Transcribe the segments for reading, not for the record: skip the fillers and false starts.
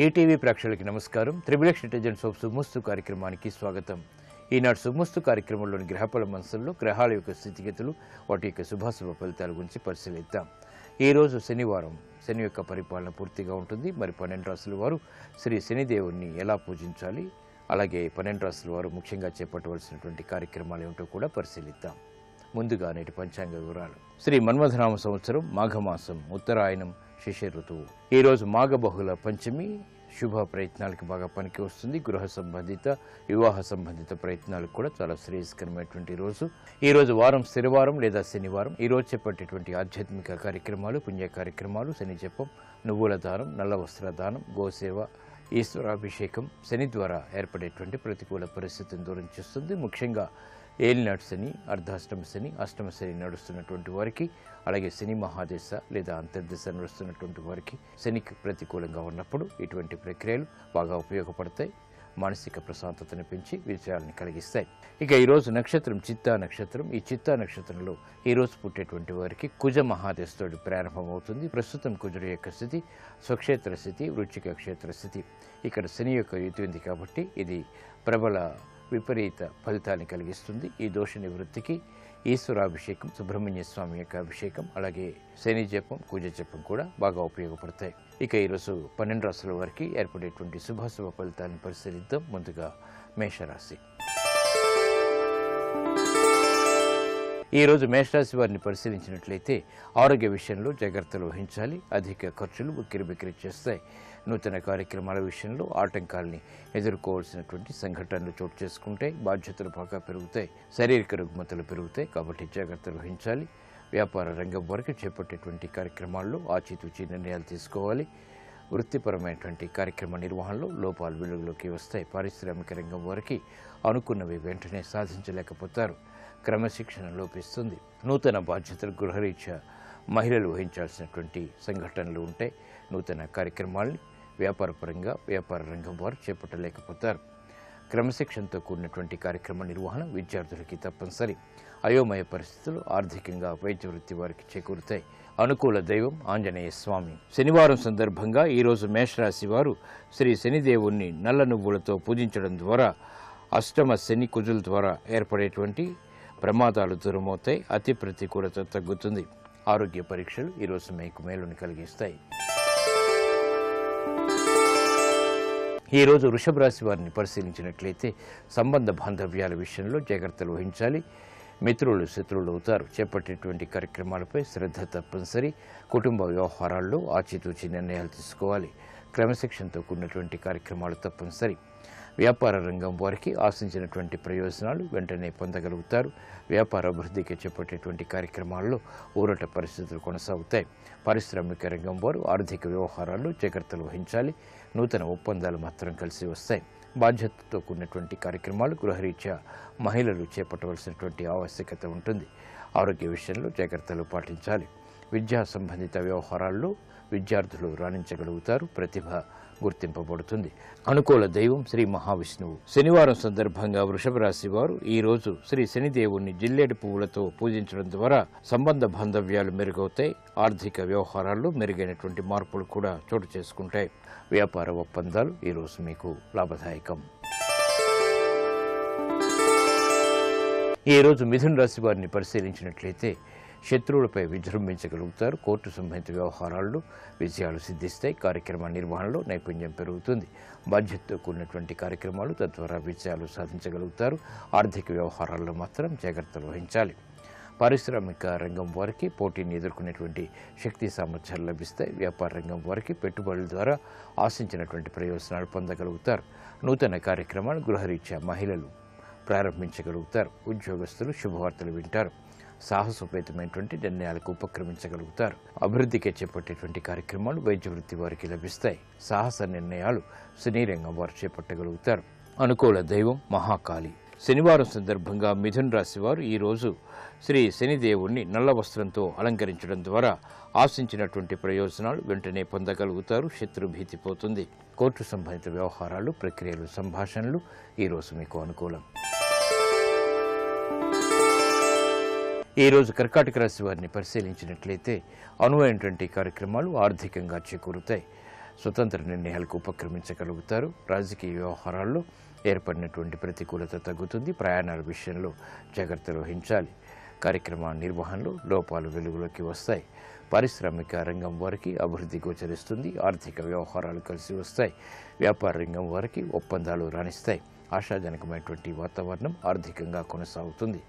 ETV ప్రేక్షకులకి నమస్కారం. Triple intelligence of శుభమస్తు కార్యక్రమానికి స్వాగతం. ఈనాడు శుభమస్తు కార్యక్రమంలోని గ్రహఫల మనసుల్లో గ్రహాల యొక్క స్థితిగతులు, వాటి యొక్క శుభాశుభ ఫలితాల గురించి పరిశీలిద్దాం. ఈరోజు శనివారం, శని యొక్క పరిపాలన పూర్తిగా ఉంటుంది. మరి 12 రాశుల వారు శ్రీ శనిదేవుణ్ణి ఎలా పూజించాలి, అలాగే 12 రాశుల వారు ముఖ్యంగా చేపట్టవలసినటువంటి కార్యక్రమాలు ఏమిటో కూడా పరిశీలిద్దాం. ముందుగా నేటి పంచాంగ వివరాలు. శ్రీ మన్మథనామ సంవత్సరం మాఘమాసం, ఉత్తరాయణం, శిశిర ఋతువు. ఈరోజు మాఘ బహుళ పంచమి. శుభ ప్రయత్నాలకు బాగా పనికి వస్తుంది. గృహ సంబంధిత, వివాహ సంబంధిత ప్రయత్నాలకు కూడా చాలా శ్రేయస్కరమైనటువంటి రోజు. ఈరోజు వారం స్థిరవారం లేదా శనివారం. ఈరోజు చేపట్టేటువంటి ఆధ్యాత్మిక కార్యక్రమాలు, పుణ్య కార్యక్రమాలు, శని జపం, నువ్వుల దానం, నల్ల వస్త్ర దానం, గోసేవ, ఈశ్వరాభిషేకం శని ద్వారా ఏర్పడేటువంటి ప్రతికూల పరిస్థితిని దూరం చేస్తుంది. ముఖ్యంగా ఏలినాటి శని, అర్ధాష్టమ శని, అష్టమ శని నడుస్తున్నటువంటి వారికి, అలాగే శని మహాదశ లేదా అంతర్దశ నడుస్తున్నటువంటి వారికి శనికి ప్రతికూలంగా ఉన్నప్పుడు ఇటువంటి ప్రక్రియలు బాగా ఉపయోగపడతాయి. మానసిక ప్రశాంతతను పెంచి విజయాలను కలిగిస్తాయి. ఇక ఈరోజు నక్షత్రం చిత్తా నక్షత్రం. ఈ చిత్తా నక్షత్రంలో ఈరోజు పుట్టేటువంటి వారికి కుజ మహాదశతోటి ప్రారంభమవుతుంది. ప్రస్తుతం కుజుడు యొక్క స్థితి స్వక్షేత్ర స్థితి, వృశ్చిక క్షేత్ర స్థితి. ఇక్కడ శని యొక్క యుతి ఉంది కాబట్టి ఇది ప్రబల విపరీత ఫలితాన్ని కలిగిస్తుంది. ఈ దోష నివృత్తికి ఈశ్వరాభిషేకం, సుబ్రహ్మణ్య స్వామి యొక్క అభిషేకం, అలాగే శని జపం, పూజ జపం కూడా బాగా ఉపయోగపడతాయి. ఇక ఈరోజు 12 రాశుల వారికి ఏర్పడేటువంటి శుభాశుభ ఫలితాలను పరిశీలిద్దాం. ముందుగా మేషరాశి. ఈరోజు మేషరాశి వారిని పరిశీలించినట్లయితే ఆరోగ్య విషయంలో జాగ్రత్తలు వహించాలి. అధిక ఖర్చులు ఉక్కిరిబిక్కిరి చేస్తాయి. నూతన కార్యక్రమాల విషయంలో ఆటంకాల్ని ఎదుర్కోవాల్సినటువంటి సంఘటనలు చోటు చేసుకుంటే బాధ్యతలు బాగా పెరుగుతాయి. శారీరక రుగ్మతలు పెరుగుతాయి కాబట్టి జాగ్రత్తలు వహించాలి. వ్యాపార రంగం వరకు చేపట్టేటువంటి కార్యక్రమాల్లో ఆచితూచి నిర్ణయాలు తీసుకోవాలి. వృత్తిపరమైనటువంటి కార్యక్రమ నిర్వహణలో లోపాలు వెలుగులోకి వస్తాయి. పారిశ్రామిక రంగం వరకు అనుకున్నవి వెంటనే సాధించలేకపోతారు. క్రమశిక్షణ లోపిస్తుంది. నూతన బాధ్యతలు గృహరీత్యా మహిళలు వహించాల్సినటువంటి సంఘటనలు ఉంటాయి. నూతన కార్యక్రమాల్ని వ్యాపారపరంగా వ్యాపార రంగం వారు చేపట్టలేకపోతారు. క్రమశిక్షణతో కూడినటువంటి కార్యక్రమ నిర్వహణ విద్యార్థులకి తప్పనిసరి. అయోమయ పరిస్థితులు ఆర్థికంగా వైద్య వృత్తి వారికి చేకూరుతాయి. అనుకూల దైవం ఆంజనేయ స్వామి. శనివారం సందర్భంగా ఈరోజు మేషరాశి వారు శ్రీ శనిదేవుణ్ణి నల్ల నువ్వులతో పూజించడం ద్వారా అష్టమ శని కుజుల ద్వారా ఏర్పడేటువంటి ప్రమాదాలు దూరమవుతాయి. అతి ప్రతికూలత తగ్గుతుంది. ఆరోగ్య పరీక్షలు ఈరోజు మీకు మేలుని కలిగిస్తాయి. ఈరోజు వృషభ రాశి వారిని పరిశీలించినట్లయితే సంబంధ బాంధవ్యాల విషయంలో జాగ్రత్తలు వహించాలి. మిత్రులు శత్రువులు అవుతారు. చేపట్టేటువంటి కార్యక్రమాలపై శ్రద్ధ తప్పనిసరి. కుటుంబ వ్యవహారాల్లో ఆచితూచి నిర్ణయాలు తీసుకోవాలి. క్రమశిక్షణతో కూడినటువంటి కార్యక్రమాలు తప్పనిసరి. వ్యాపార రంగం వారికి ఆశించినటువంటి ప్రయోజనాలు వెంటనే పొందగలుగుతారు. వ్యాపార అభివృద్ధికి చేపట్టేటువంటి కార్యక్రమాల్లో ఊరట పరిస్థితులు కొనసాగుతాయి. పారిశ్రామిక రంగం వారు ఆర్థిక వ్యవహారాల్లో జాగ్రత్తలు వహించాలి. నూతన ఒప్పందాలు మాత్రం కలిసి వస్తాయి. బాధ్యతతో కూడినటువంటి కార్యక్రమాలు గృహరీత్యా మహిళలు చేపట్టవలసినటువంటి ఆవశ్యకత ఉంటుంది. ఆరోగ్య విషయంలో జాగ్రత్తలు పాటించాలి. విద్యా సంబంధిత వ్యవహారాల్లో విద్యార్థులు రాణించగలుగుతారు. ప్రతిభ గుర్తింపబడుతుంది. అనుకూల దైవం శ్రీ మహావిష్ణువు. శనివారం సందర్భంగా వృషభ రాశి వారు ఈరోజు శ్రీ శనిదేవుణ్ణి జిల్లేడు పువ్వులతో పూజించడం ద్వారా సంబంధ బాంధవ్యాలు మెరుగవుతాయి. ఆర్థిక వ్యవహారాల్లో మెరుగైనటువంటి మార్పులు కూడా చోటు చేసుకుంటాయి. వ్యాపార ఒప్పందాలు ఈరోజు మీకు లాభదాయకం. ఈరోజు మిథున రాశి వారిని పరిశీలించినట్లయితే శత్రువులపై విజృంభించగలుగుతారు. కోర్టు సంబంధిత వ్యవహారాల్లో విజయాలు సిద్ధిస్తాయి. కార్యక్రమ నిర్వహణలో నైపుణ్యం పెరుగుతుంది. బాధ్యతతో కూడినటువంటి కార్యక్రమాలు తద్వారా విజయాలు సాధించగలుగుతారు. ఆర్థిక వ్యవహారాల్లో మాత్రం జాగ్రత్తలు వహించాలి. పారిశ్రామిక రంగం వారికి పోటీని ఎదుర్కొనేటువంటి శక్తి సామర్థ్యాలు లభిస్తాయి. వ్యాపార రంగం వారికి పెట్టుబడుల ద్వారా ఆశించినటువంటి ప్రయోజనాలు పొందగలుగుతారు. నూతన కార్యక్రమాలు గృహరీత్యా మహిళలు ప్రారంభించగలుగుతారు. ఉద్యోగస్తులు శుభవార్తలు వింటారు. సాహసోపేతమైనటువంటి నిర్ణయాలకు ఉపక్రమించగలుగుతారు. అభివృద్ధికి చేపట్టేటువంటి కార్యక్రమాలు వైద్య వృత్తి వారికి లభిస్తాయి. సాహస నిర్ణయాలు సినీ రంగం వారు చేపట్టగలుగుతారు. అనుకూల దైవం మహాకాళి. శనివారం సందర్భంగా మిథున రాశి వారు ఈరోజు శ్రీ శనిదేవుణ్ణి నల్ల వస్త్రంతో అలంకరించడం ద్వారా ఆశించినటువంటి ప్రయోజనాలు వెంటనే పొందగలుగుతారు. శత్రుభీతి పోతుంది. కోర్టు సంబంధిత వ్యవహారాలు, ప్రక్రియలు, సంభాషణలు ఈరోజు మీకు అనుకూలం. ఈరోజు కర్కాటక రాశి వారిని పరిశీలించినట్లయితే అనువైనటువంటి కార్యక్రమాలు ఆర్థికంగా చేకూరుతాయి. స్వతంత్ర నిర్ణయాలకు ఉపక్రమించగలుగుతారు. రాజకీయ వ్యవహారాల్లో ఏర్పడినటువంటి ప్రతికూలత తగ్గుతుంది. ప్రయాణాల విషయంలో జాగ్రత్తలు వహించాలి. కార్యక్రమ నిర్వహణలో లోపాలు వెలుగులోకి వస్తాయి. పారిశ్రామిక రంగం వారికి అభివృద్ధి గోచరిస్తుంది. ఆర్థిక వ్యవహారాలు కలిసి వస్తాయి. వ్యాపార రంగం వారికి ఒప్పందాలు రాణిస్తాయి. ఆశాజనకమైనటువంటి వాతావరణం ఆర్థికంగా కొనసాగుతుంది.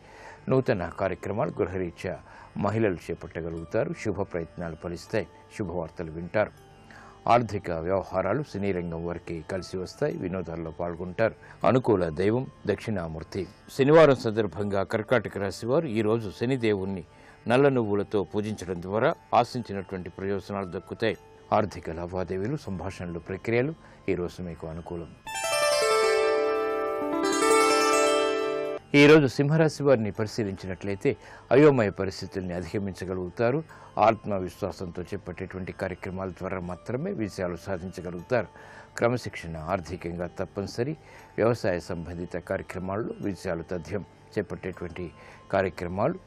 నూతన కార్యక్రమాలు గృహరీత్యా మహిళలు చేపట్టగలుగుతారు. శుభ ప్రయత్నాలు ఫలిస్తాయి. శుభవార్తలు వింటారు. ఆర్థిక వ్యవహారాలు సినీ రంగం వారికి కలిసి వస్తాయి. వినోదాల్లో పాల్గొంటారు. అనుకూల దైవం దక్షిణామూర్తి. శనివారం సందర్భంగా కర్కాటక రాశి వారు ఈరోజు శనిదేవుణ్ణి నల్ల నువ్వులతో పూజించడం ద్వారా ఆశించినటువంటి ప్రయోజనాలు దక్కుతాయి. ఆర్థిక లావాదేవీలు, సంభాషణలు, ప్రక్రియలు ఈరోజు మీకు అనుకూలం. ఈరోజు సింహరాశి వారిని పరిశీలించినట్లయితే అయోమయ పరిస్థితుల్ని అధిగమించగలుగుతారు. ఆత్మవిశ్వాసంతో చేపట్టేటువంటి కార్యక్రమాల ద్వారా మాత్రమే విజయాలు సాధించగలుగుతారు. క్రమశిక్షణ ఆర్థికంగా తప్పనిసరి. వ్యవసాయ సంబంధిత కార్యక్రమాల్లో విజయాలు తథ్యం. చేపట్టేటువంటి కార్యక్రమాలు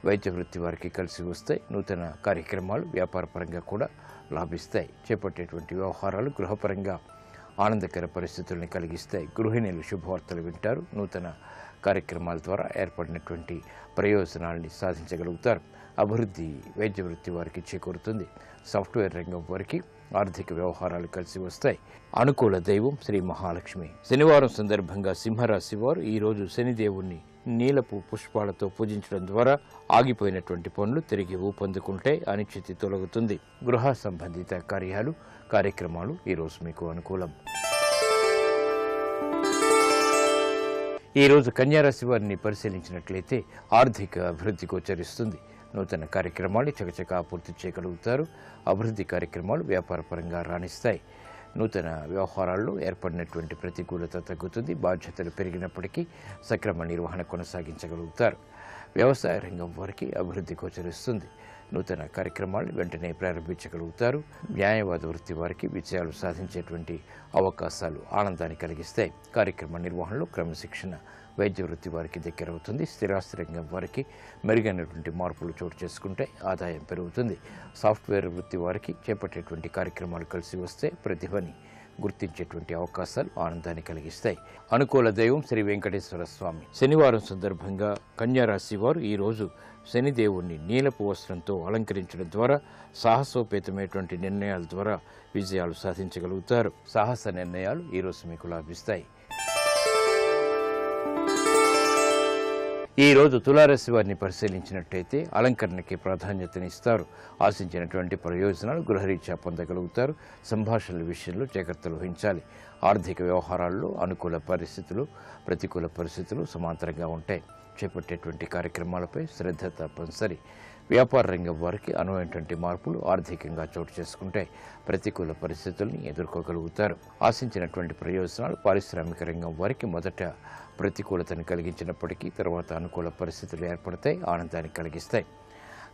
వైద్య వృత్తి వారికి కలిసి వస్తాయి. నూతన కార్యక్రమాలు వ్యాపారపరంగా కూడా లాభిస్తాయి. చేపట్టేటువంటి వ్యవహారాలు గృహపరంగా ఆనందకర పరిస్థితుల్ని కలిగిస్తాయి. గృహిణులు శుభవార్తలు వింటారు. నూతన కార్యక్రమాల ద్వారా ఏర్పడినటువంటి ప్రయోజనాల్ని సాధించగలుగుతారు. అభివృద్ధి వైద్య వృత్తి వారికి చేకూరుతుంది. సాఫ్ట్వేర్ రంగం వారికి ఆర్థిక వ్యవహారాలు కలిసి వస్తాయి. అనుకూల దైవం శ్రీ మహాలక్ష్మి. శనివారం సందర్భంగా సింహరాశి వారు ఈరోజు శనిదేవుణ్ణి నీలపు పుష్పాలతో పూజించడం ద్వారా ఆగిపోయినటువంటి పనులు తిరిగి ఊపందుకుంటే అనిశ్చితి తొలగుతుంది. గృహ సంబంధిత కార్యక్రమాలు ఈరోజు మీకు అనుకూలం. ఈరోజు కన్యారాశి వారిని పరిశీలించినట్లయితే ఆర్థిక అభివృద్ధి గోచరిస్తుంది. నూతన కార్యక్రమాలు చకచకా పూర్తి చేయగలుగుతారు. అభివృద్ధి కార్యక్రమాలు వ్యాపారపరంగా రాణిస్తాయి. నూతన వ్యవహారాల్లో ఏర్పడినటువంటి ప్రతికూలత తగ్గుతుంది. బాధ్యతలు పెరిగినప్పటికీ సక్రమ నిర్వహణ కొనసాగించగలుగుతారు. వ్యవసాయ రంగం వారికి అభివృద్ధి గోచరిస్తుంది. నూతన కార్యక్రమాలు వెంటనే ప్రారంభించగలుగుతారు. న్యాయవాద వృత్తి వారికి విజయాలు సాధించేటువంటి అవకాశాలు ఆనందాన్ని కలిగిస్తాయి. కార్యక్రమ నిర్వహణలో క్రమశిక్షణ వైద్య వృత్తి వారికి దగ్గరవుతుంది. స్థిరాస్తి రంగం వారికి మెరుగైనటువంటి మార్పులు చోటు చేసుకుంటే ఆదాయం పెరుగుతుంది. సాఫ్ట్వేర్ వృత్తి వారికి చేపట్టేటువంటి కార్యక్రమాలు కలిసి వస్తే ప్రతిభని గుర్తించేటువంటి అవకాశాలు ఆనందాన్ని కలిగిస్తాయి. అనుకూల దైవం శ్రీ వెంకటేశ్వర స్వామి. శనివారం సందర్భంగా కన్యారాశి వారు ఈరోజు శనిదేవుణ్ణి నీలపు వస్త్రంతో అలంకరించడం ద్వారా సాహసోపేతమైనటువంటి నిర్ణయాల ద్వారా విజయాలు సాధించగలుగుతారు. సాహస నిర్ణయాలు ఈరోజు మీకు లాభిస్తాయి. ఈరోజు తులారాశి వారిని పరిశీలించినట్టయితే అలంకరణకి ప్రాధాన్యతనిస్తారు. ఆశించినటువంటి ప్రయోజనాలు గృహరీత్యా పొందగలుగుతారు. సంభాషణల విషయంలో జాగ్రత్తలు వహించాలి. ఆర్థిక వ్యవహారాల్లో అనుకూల పరిస్థితులు, ప్రతికూల పరిస్థితులు సమాంతరంగా ఉంటాయి. చేపట్టేటువంటి కార్యక్రమాలపై శ్రద్ధ తప్పనిసరి. వ్యాపార రంగం వారికి అనువైనటువంటి మార్పులు ఆర్థికంగా చోటు చేసుకుంటాయి. ప్రతికూల పరిస్థితుల్ని ఎదుర్కోగలుగుతారు. ఆశించినటువంటి ప్రయోజనాలు పారిశ్రామిక రంగం వారికి మొదట ప్రతికూలతను కలిగించినప్పటికీ తర్వాత అనుకూల పరిస్థితులు ఏర్పడతాయి. ఆనందాన్ని కలిగిస్తాయి.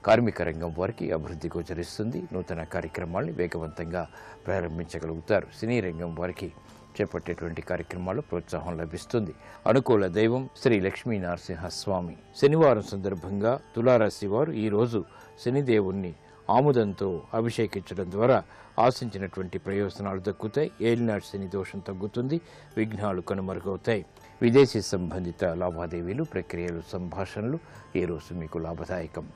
కార్మిక రంగం వారికి అభివృద్ధి గోచరిస్తుంది. నూతన కార్యక్రమాల్ని వేగవంతంగా ప్రారంభించగలుగుతారు. సినీ రంగం వారికి చేపట్టేటువంటి కార్యక్రమాల్లో ప్రోత్సాహం లభిస్తుంది. అనుకూల దైవం శ్రీ లక్ష్మీ నరసింహస్వామి. శనివారం సందర్భంగా తులారాశి వారు ఈరోజు శనిదేవుణ్ణి ఆముదంతో అభిషేకించడం ద్వారా ఆశించినటువంటి ప్రయోజనాలు దక్కుతాయి. ఏలినాటి శని దోషం తగ్గుతుంది. విఘ్నాలు కనుమరుగవుతాయి. విదేశీ సంబంధిత లావాదేవీలు, ప్రక్రియలు, సంభాషణలు ఈరోజు మీకు లాభదాయకం.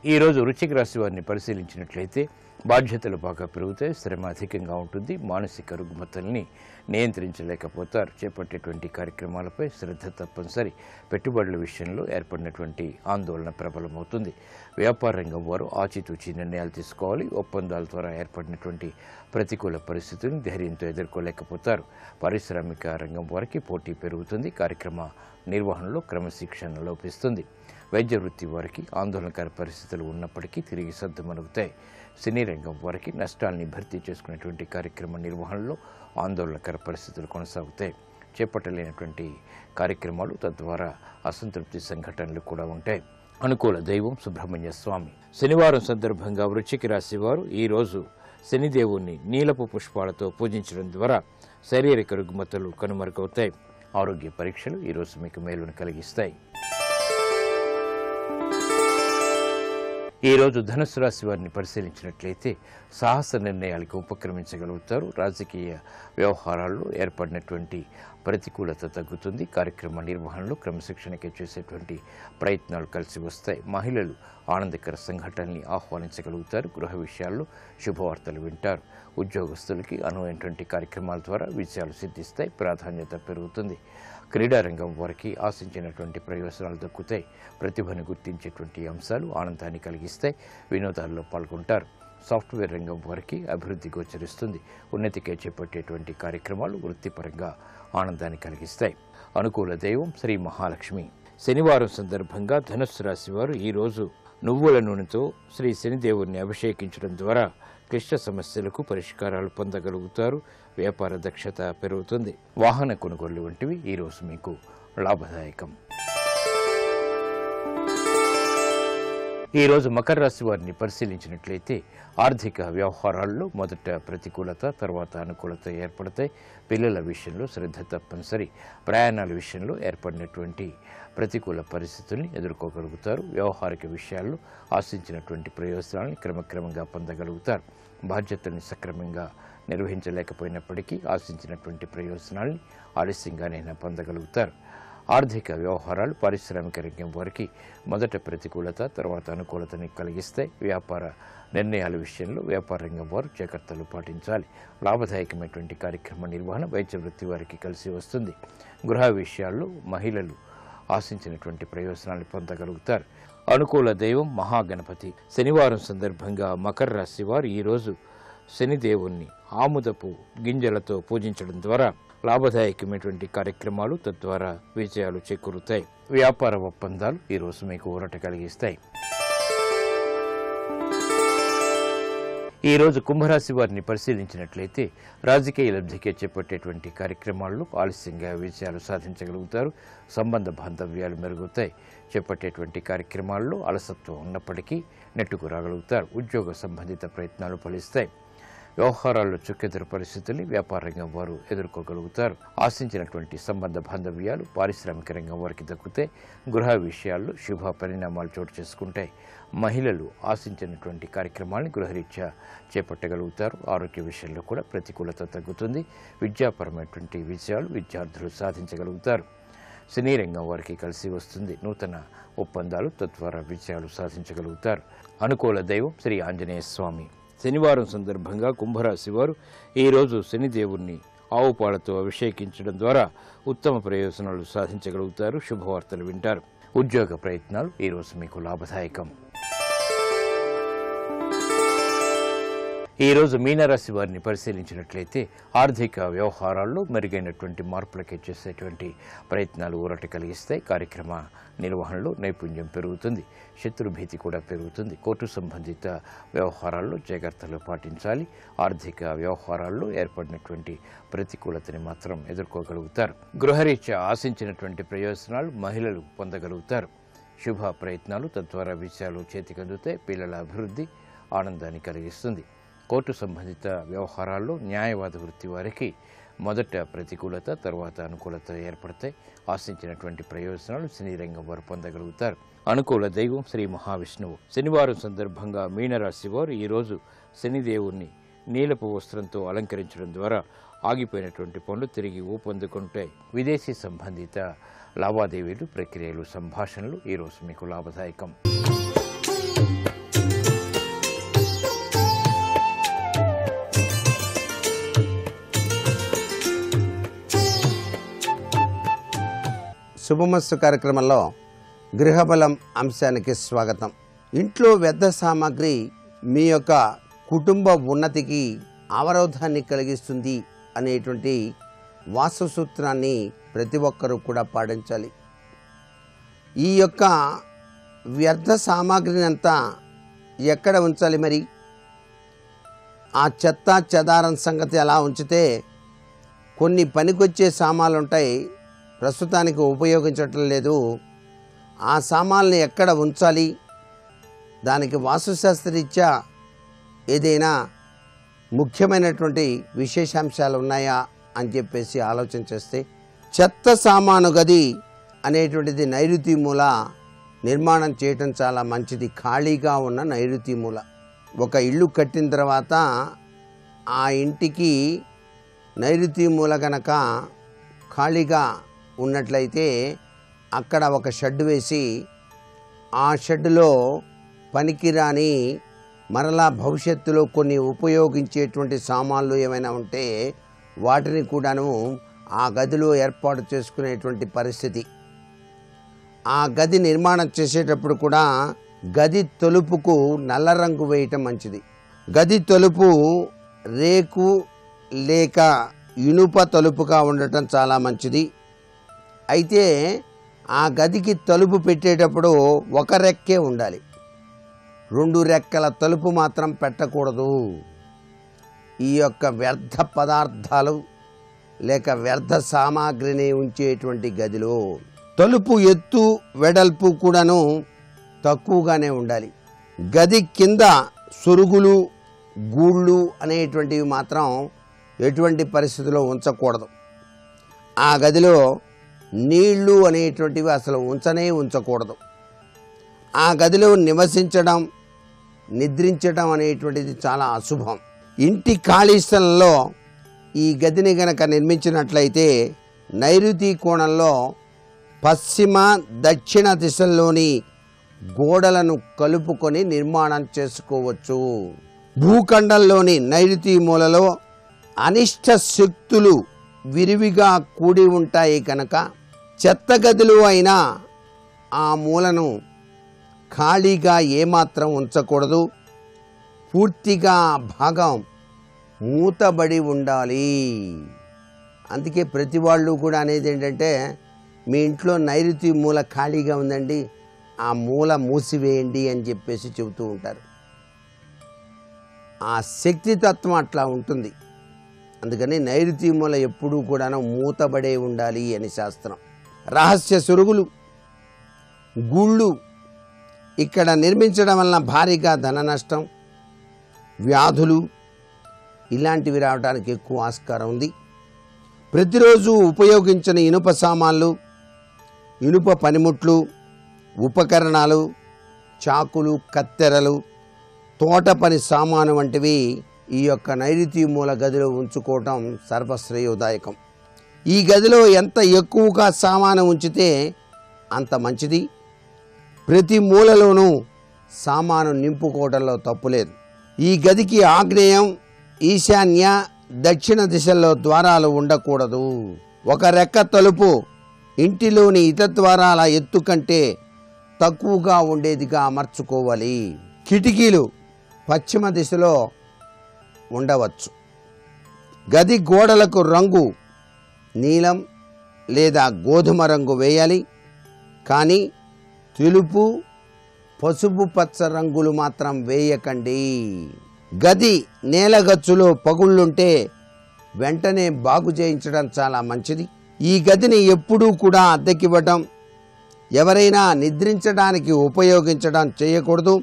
ఈరోజు వృశ్చిక రాశి వారిని పరిశీలించినట్లయితే బాధ్యతలు బాగా పెరుగుతాయి. శ్రమ అధికంగా ఉంటుంది. మానసిక రుగ్మతల్ని నియంత్రించలేకపోతారు. చేపట్టేటువంటి కార్యక్రమాలపై శ్రద్ధ తప్పనిసరి. పెట్టుబడుల విషయంలో ఏర్పడినటువంటి ఆందోళన ప్రబలమవుతుంది. వ్యాపార రంగం వారు ఆచితూచి నిర్ణయాలు తీసుకోవాలి. ఒప్పందాల ద్వారా ఏర్పడినటువంటి ప్రతికూల పరిస్థితులను ధైర్యంతో ఎదుర్కోలేకపోతారు. పారిశ్రామిక రంగం వారికి పోటీ పెరుగుతుంది. కార్యక్రమ నిర్వహణలో క్రమశిక్షణ లోపిస్తుంది. వైద్య వృత్తి వారికి ఆందోళనకర పరిస్థితులు ఉన్నప్పటికీ తిరిగి సద్దుమణుగుతాయి. సినీ రంగం వారికి నష్టాల్ని భర్తీ చేసుకునేటువంటి కార్యక్రమ నిర్వహణలో ఆందోళనకర పరిస్థితులు కొనసాగుతాయి. చేపట్టలేనటువంటి కార్యక్రమాలు, తద్వారా అసంతృప్తి సంఘటనలు కూడా ఉంటాయి. అనుకూల దైవం సుబ్రహ్మణ్య స్వామి. శనివారం సందర్భంగా వృశ్చిక రాశి వారు ఈరోజు శనిదేవుణ్ణి నీలపు పుష్పాలతో పూజించడం ద్వారా శారీరక రుగ్మతలు కనుమరుగవుతాయి. ఆరోగ్య పరీక్షలు ఈరోజు మీకు మేలును కలిగిస్తాయి. ఈరోజు ధనుసు రాశి వారిని పరిశీలించినట్లయితే సాహస నిర్ణయాలకు ఉపక్రమించగలుగుతారు. రాజకీయ వ్యవహారాల్లో ఏర్పడినటువంటి ప్రతికూలత తగ్గుతుంది. కార్యక్రమ నిర్వహణలో క్రమశిక్షణకి చేసేటువంటి ప్రయత్నాలు కలిసి వస్తాయి. మహిళలు ఆనందకర సంఘటనల్ని ఆహ్వానించగలుగుతారు. గృహ విషయాల్లో శుభవార్తలు వింటారు. ఉద్యోగస్తులకి అనువైనటువంటి కార్యక్రమాల ద్వారా విజయాలు సిద్ధిస్తాయి. ప్రాధాన్యత పెరుగుతుంది. క్రీడారంగం వారికి ఆశించినటువంటి ప్రయోజనాలు దక్కుతాయి. ప్రతిభను గుర్తించేటువంటి అంశాలు ఆనందాన్ని కలిగిస్తాయి. వినోదాల్లో పాల్గొంటారు. సాఫ్ట్వేర్ రంగం వారికి అభివృద్ధి గోచరిస్తుంది. ఉన్నతికే చేపట్టేటువంటి కార్యక్రమాలు వృత్తిపరంగా ఆనందాన్ని కలిగిస్తాయి. అనుకూల దైవం శ్రీ మహాలక్ష్మి. శనివారం సందర్భంగా ధనుస్సు రాశి వారు ఈరోజు నువ్వుల నూనెతో శ్రీ శనిదేవుని అభిషేకించడం ద్వారా క్లిష్ట సమస్యలకు పరిష్కారాలు పొందగలుగుతారు. వ్యాపార దక్షత పెరుగుతుంది. వాహన కొనుగోళ్లు వంటివి ఈరోజు మీకు లాభదాయకం. ఈరోజు మకర రాశి వారిని పరిశీలించినట్లయితే ఆర్థిక వ్యవహారాల్లో మొదట ప్రతికూలత, తర్వాత అనుకూలత ఏర్పడతాయి. పిల్లల విషయంలో శ్రద్ధ తప్పనిసరి. ప్రయాణాల విషయంలో ఏర్పడినటువంటి ప్రతికూల పరిస్థితుల్ని ఎదుర్కోగలుగుతారు. వ్యవహారిక విషయాల్లో ఆశించినటువంటి ప్రయోజనాలను క్రమక్రమంగా పొందగలుగుతారు. బాధ్యతల్ని సక్రమంగా నిర్వహించలేకపోయినప్పటికీ ఆశించినటువంటి ప్రయోజనాల్ని ఆలస్యంగానైనా పొందగలుగుతారు. ఆర్థిక వ్యవహారాలు పారిశ్రామిక రంగం వారికి మొదట ప్రతికూలత, తర్వాత అనుకూలతని కలిగిస్తాయి. వ్యాపార నిర్ణయాల విషయంలో వ్యాపార రంగం వారు జాగ్రత్తలు పాటించాలి. లాభదాయకమైనటువంటి కార్యక్రమ నిర్వహణ వైద్య వృత్తి వారికి కలిసి వస్తుంది. గృహ విషయాల్లో మహిళలు ఆశించినటువంటి ప్రయోజనాలు పొందగలుగుతారు. అనుకూల దైవం మహాగణపతి. శనివారం సందర్భంగా మకర రాశి వారు ఈరోజు శనిదేవుణ్ణి ఆముదపు గింజలతో పూజించడం ద్వారా లాభదాయకమైనటువంటి కార్యక్రమాలు, తద్వారా విజయాలు చేకూరుతాయి. వ్యాపార ఒప్పందాలు ఈరోజు మీకు ఊరట కలిగిస్తాయి. ఈరోజు కుంభరాశి వారిని పరిశీలించినట్లయితే రాజకీయ లబ్ధికే చేపట్టేటువంటి కార్యక్రమాల్లో ఆలస్యంగా విజయాలు సాధించగలుగుతారు. సంబంధ బాంధవ్యాలు మెరుగుతాయి. చేపట్టేటువంటి కార్యక్రమాల్లో అలసత్వం ఉన్నప్పటికీ నెట్టుకు రాగలుగుతారు. ఉద్యోగ సంబంధిత ప్రయత్నాలు ఫలిస్తాయి. వ్యవహారాల్లో చుక్కెదురు పరిస్థితుల్ని వ్యాపార రంగం వారు ఎదుర్కోగలుగుతారు. ఆశించినటువంటి సంబంధ బాంధవ్యాలు పారిశ్రామిక రంగం వారికి దక్కుతాయి. గృహ విషయాల్లో శుభ పరిణామాలు చోటు చేసుకుంటాయి. మహిళలు ఆశించినటువంటి కార్యక్రమాలను గృహరీత్యా చేపట్టగలుగుతారు. ఆరోగ్య విషయంలో కూడా ప్రతికూలత తగ్గుతుంది. విద్యాపరమైనటువంటి విజయాలు విద్యార్థులు సాధించగలుగుతారు. సినీ రంగం వారికి కలిసి వస్తుంది. నూతన ఒప్పందాలు, తద్వారా విజయాలు సాధించగలుగుతారు. అనుకూల దైవం శ్రీ ఆంజనేయ స్వామి. శనివారం సందర్భంగా కుంభరాశి వారు ఈరోజు శనిదేవుణ్ణి ఆవు పాలతో అభిషేకించడం ద్వారా ఉత్తమ ప్రయోజనాలు సాధించగలుగుతారు. శుభవార్తలు వింటారు. ఉద్యోగ ప్రయత్నాలు ఈరోజు మీకు లాభదాయకం. ఈరోజు మీనరాశి వారిని పరిశీలించినట్లయితే ఆర్థిక వ్యవహారాల్లో మెరుగైనటువంటి మార్పులకే చేసేటువంటి ప్రయత్నాలు ఊరట కలిగిస్తాయి. కార్యక్రమ నిర్వహణలో నైపుణ్యం పెరుగుతుంది. శత్రుభీతి కూడా పెరుగుతుంది. కోర్టు సంబంధిత వ్యవహారాల్లో జాగ్రత్తలు పాటించాలి. ఆర్థిక వ్యవహారాల్లో ఏర్పడినటువంటి ప్రతికూలతని మాత్రం ఎదుర్కోగలుగుతారు. గృహరీత్యా ఆశించినటువంటి ప్రయోజనాలు మహిళలు పొందగలుగుతారు. శుభ ప్రయత్నాలు, తద్వారా విషయాలు చేతికందుతాయి. పిల్లల అభివృద్ధి ఆనందాన్ని కలిగిస్తుంది. కోర్టు సంబంధిత వ్యవహారాల్లో న్యాయవాద వృత్తి వారికి మొదట ప్రతికూలత, తర్వాత అనుకూలత ఏర్పడతాయి. ఆశించినటువంటి ప్రయోజనాలు సినీ రంగం వారు పొందగలుగుతారు. అనుకూల దైవం శ్రీ మహావిష్ణువు. శనివారం సందర్భంగా మీనరాశి వారు ఈరోజు శనిదేవుణ్ణి నీలపు వస్త్రంతో అలంకరించడం ద్వారా ఆగిపోయినటువంటి పనులు తిరిగి ఊపందుకుంటాయి. విదేశీ సంబంధిత లావాదేవీలు, ప్రక్రియలు, సంభాషణలు ఈరోజు మీకు లాభదాయకం. శుభమస్తు కార్యక్రమంలో గృహబలం అంశానికి స్వాగతం. ఇంట్లో వ్యర్థ సామాగ్రి మీ యొక్క కుటుంబ ఉన్నతికి అవరోధాన్ని కలిగిస్తుంది అనేటువంటి వాస్తు సూత్రాన్ని ప్రతి ఒక్కరూ కూడా పాటించాలి. ఈ యొక్క వ్యర్థ సామాగ్రిని అంతా ఎక్కడ ఉంచాలి? మరి ఆ చెత్త చెదారం సంగతి అలా ఉంచితే కొన్ని పనికొచ్చే సామాన్లు ఉంటాయి, ప్రస్తుతానికి ఉపయోగించటం లేదు. ఆ సామాన్లు ఎక్కడ ఉంచాలి? దానికి వాస్తుశాస్త్రరీత్యా ఏదైనా ముఖ్యమైనటువంటి విశేషాంశాలు ఉన్నాయా అని చెప్పేసి ఆలోచన చేస్తే, చెత్త సామాను గది అనేటువంటిది నైరుతి మూల నిర్మాణం చేయటం చాలా మంచిది. ఖాళీగా ఉన్న నైరుతి మూల. ఒక ఇల్లు కట్టిన తర్వాత ఆ ఇంటికి నైరుతి మూల గనక ఖాళీగా ఉన్నట్లయితే అక్కడ ఒక షెడ్ వేసి ఆ షెడ్లో పనికిరాని మరలా భవిష్యత్తులో కొన్ని ఉపయోగించేటువంటి సామాన్లు ఏమైనా ఉంటే వాటిని కూడాను ఆ గదిలో ఏర్పాటు చేసుకునేటువంటి పరిస్థితి. ఆ గది నిర్మాణం చేసేటప్పుడు కూడా గది తలుపుకు నల్ల రంగు వేయటం మంచిది. గది తలుపు రేకు లేక ఇనుప తలుపుగా ఉండటం చాలా మంచిది. అయితే ఆ గదికి తలుపు పెట్టేటప్పుడు ఒక రెక్కే ఉండాలి, 2 రెక్కల తలుపు మాత్రం పెట్టకూడదు. ఈ యొక్క వ్యర్థ పదార్థాలు లేక వ్యర్థ సామాగ్రిని ఉంచేటువంటి గదిలో తలుపు ఎత్తు వెడల్పు కూడాను తక్కువగానే ఉండాలి. గది కింద సొరుగులు గూళ్ళు అనేటువంటివి మాత్రం ఎటువంటి పరిస్థితుల్లో ఉంచకూడదు. ఆ గదిలో నీళ్లు అనేటువంటివి అసలు ఉంచకూడదు. ఆ గదిలో నివసించడం నిద్రించడం అనేటువంటిది చాలా అశుభం. ఇంటి ఖాళీ స్థలంలో ఈ గదిని గనక నిర్మించినట్లయితే నైరుతి కోణంలో పశ్చిమ దక్షిణ దిశల్లోని గోడలను కలుపుకొని నిర్మాణం చేసుకోవచ్చు. భూఖండంలోని నైరుతి మూలలో అనిష్ట శక్తులు విరివిగా కూడి ఉంటాయి కనుక చెత్త గదులు అయినా ఆ మూలను ఖాళీగా ఏమాత్రం ఉంచకూడదు. పూర్తిగా భాగం మూతబడి ఉండాలి. అందుకే ప్రతి వాళ్ళు కూడా అనేది ఏంటంటే, మీ ఇంట్లో నైరుతి మూల ఖాళీగా ఉందండి, ఆ మూల మూసివేయండి అని చెప్పేసి చెబుతూ ఉంటారు. ఆ శక్తితత్వం అట్లా ఉంటుంది. అందుకని నైరుతి మూల ఎప్పుడూ కూడా మూతబడే ఉండాలి అని శాస్త్రం. రహస్య సొరుగులు గూళ్ళు ఇక్కడ నిర్మించడం వలన భారీగా ధన నష్టం, వ్యాధులు ఇలాంటివి రావడానికి ఎక్కువ ఆస్కారం ఉంది. ప్రతిరోజు ఉపయోగించిన ఇనుప సామాన్లు, ఇనుప పనిముట్లు, ఉపకరణాలు, చాకులు, కత్తెరలు, తోట పని సామాను వంటివి ఈ యొక్క నైరుతి మూల గదిలో ఉంచుకోవటం సర్వశ్రేయోదాయకం. ఈ గదిలో ఎంత ఎక్కువగా సామాను ఉంచితే అంత మంచిది. ప్రతి మూలలోనూ సామాను నింపుకోవడంలో తప్పులేదు. ఈ గదికి ఆగ్నేయం, ఈశాన్య, దక్షిణ దిశల్లో ద్వారాలు ఉండకూడదు. ఒక రెక్క తలుపు ఇంటిలోని ఇతర ద్వారాల ఎత్తు కంటే తక్కువగా ఉండేదిగా అమర్చుకోవాలి. కిటికీలు పశ్చిమ దిశలో ఉండవచ్చు. గది గోడలకు రంగు నీలం లేదా గోధుమ రంగు వేయాలి, కానీ తెలుపు, పసుపు పచ్చ రంగులు మాత్రం వేయకండి. గది నేలగచ్చులో పగుళ్ళుంటే వెంటనే బాగు చేయించడం చాలా మంచిది. ఈ గదిని ఎప్పుడూ కూడా అద్దెకివ్వటం, ఎవరైనా నిద్రించడానికి ఉపయోగించడం చేయకూడదు.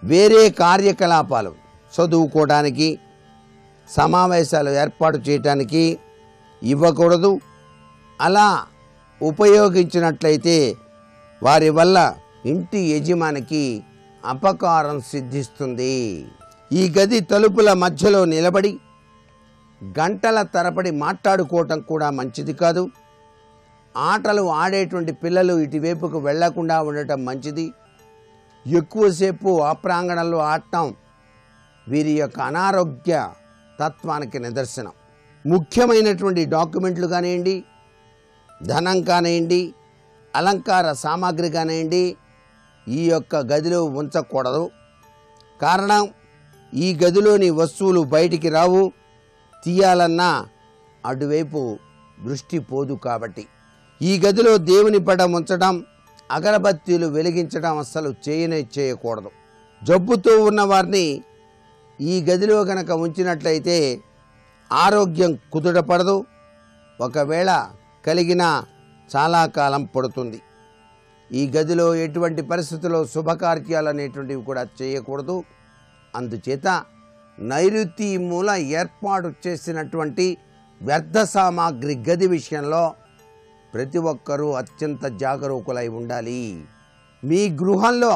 వేరే కార్యకలాపాలు, చదువుకోవడానికి, సమావేశాలు ఏర్పాటు చేయడానికి ఇవ్వకూడదు. అలా ఉపయోగించినట్లయితే వారి వల్ల ఇంటి యజమానికి అపకారం సిద్ధిస్తుంది. ఈ గది తలుపుల మధ్యలో నిలబడి గంటల తరబడి మాట్లాడుకోవటం కూడా మంచిది కాదు. ఆటలు ఆడేటువంటి పిల్లలు ఇటువైపుకు వెళ్లకుండా ఉండటం మంచిది. ఎక్కువసేపు ఆ ప్రాంగణంలో ఆడటం వీరి యొక్క అనారోగ్య తత్వానికి నిదర్శనం. ముఖ్యమైనటువంటి డాక్యుమెంట్లు కానివ్వండి, ధనం కానివ్వండి, అలంకార సామాగ్రి కానివ్వండి ఈ యొక్క గదిలో ఉంచకూడదు. కారణం, ఈ గదిలోని వస్తువులు బయటికి రావు, తీయాలన్నా అటువైపు దృష్టి పోదు. కాబట్టి ఈ గదిలో దేవుని పటం ఉంచడం, అగరబత్తీలు వెలిగించడం అస్సలు చేయకూడదు. జబ్బుతో ఉన్న వారిని ఈ గదిలో గనక ఉంచినట్లయితే ఆరోగ్యం కుదుటపడదు. ఒకవేళ కలిగినా చాలా కాలం పడుతుంది. ఈ గదిలో ఎటువంటి పరిస్థితుల్లో శుభకార్యాలు అనేటువంటివి కూడా చేయకూడదు. అందుచేత నైరుతి మూల ఏర్పాటు చేసినటువంటి వ్యర్థ సామాగ్రి గది విషయంలో ప్రతి ఒక్కరూ అత్యంత జాగరూకులై ఉండాలి. మీ గృహంలో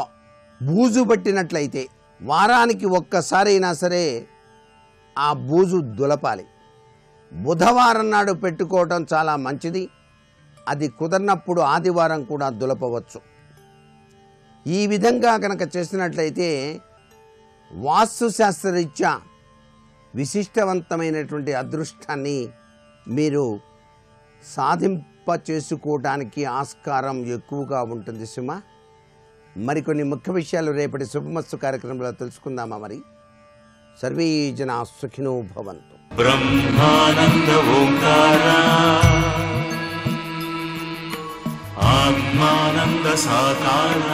బూజు పట్టినట్లయితే వారానికి ఒక్కసారైనా సరే ఆ బూజు దులపాలి. బుధవారం నాడు పెట్టుకోవటం చాలా మంచిది. అది కుదరనప్పుడు ఆదివారం కూడా దులపవచ్చు. ఈ విధంగా కనుక చేసినట్లయితే వాస్తుశాస్త్రరీత్యా విశిష్టవంతమైనటువంటి అదృష్టాన్ని మీరు సాధింపచేసుకోవడానికి ఆస్కారం ఎక్కువగా ఉంటుంది సుమా. మరికొన్ని ముఖ్య విషయాలు రేపటి శుభమస్తు కార్యక్రమంలో తెలుసుకుందామా? మరి సర్వే జనా సుఖినో భవంతు. బ్రహ్మానంద ఓంకార ఆత్మానంద సాకార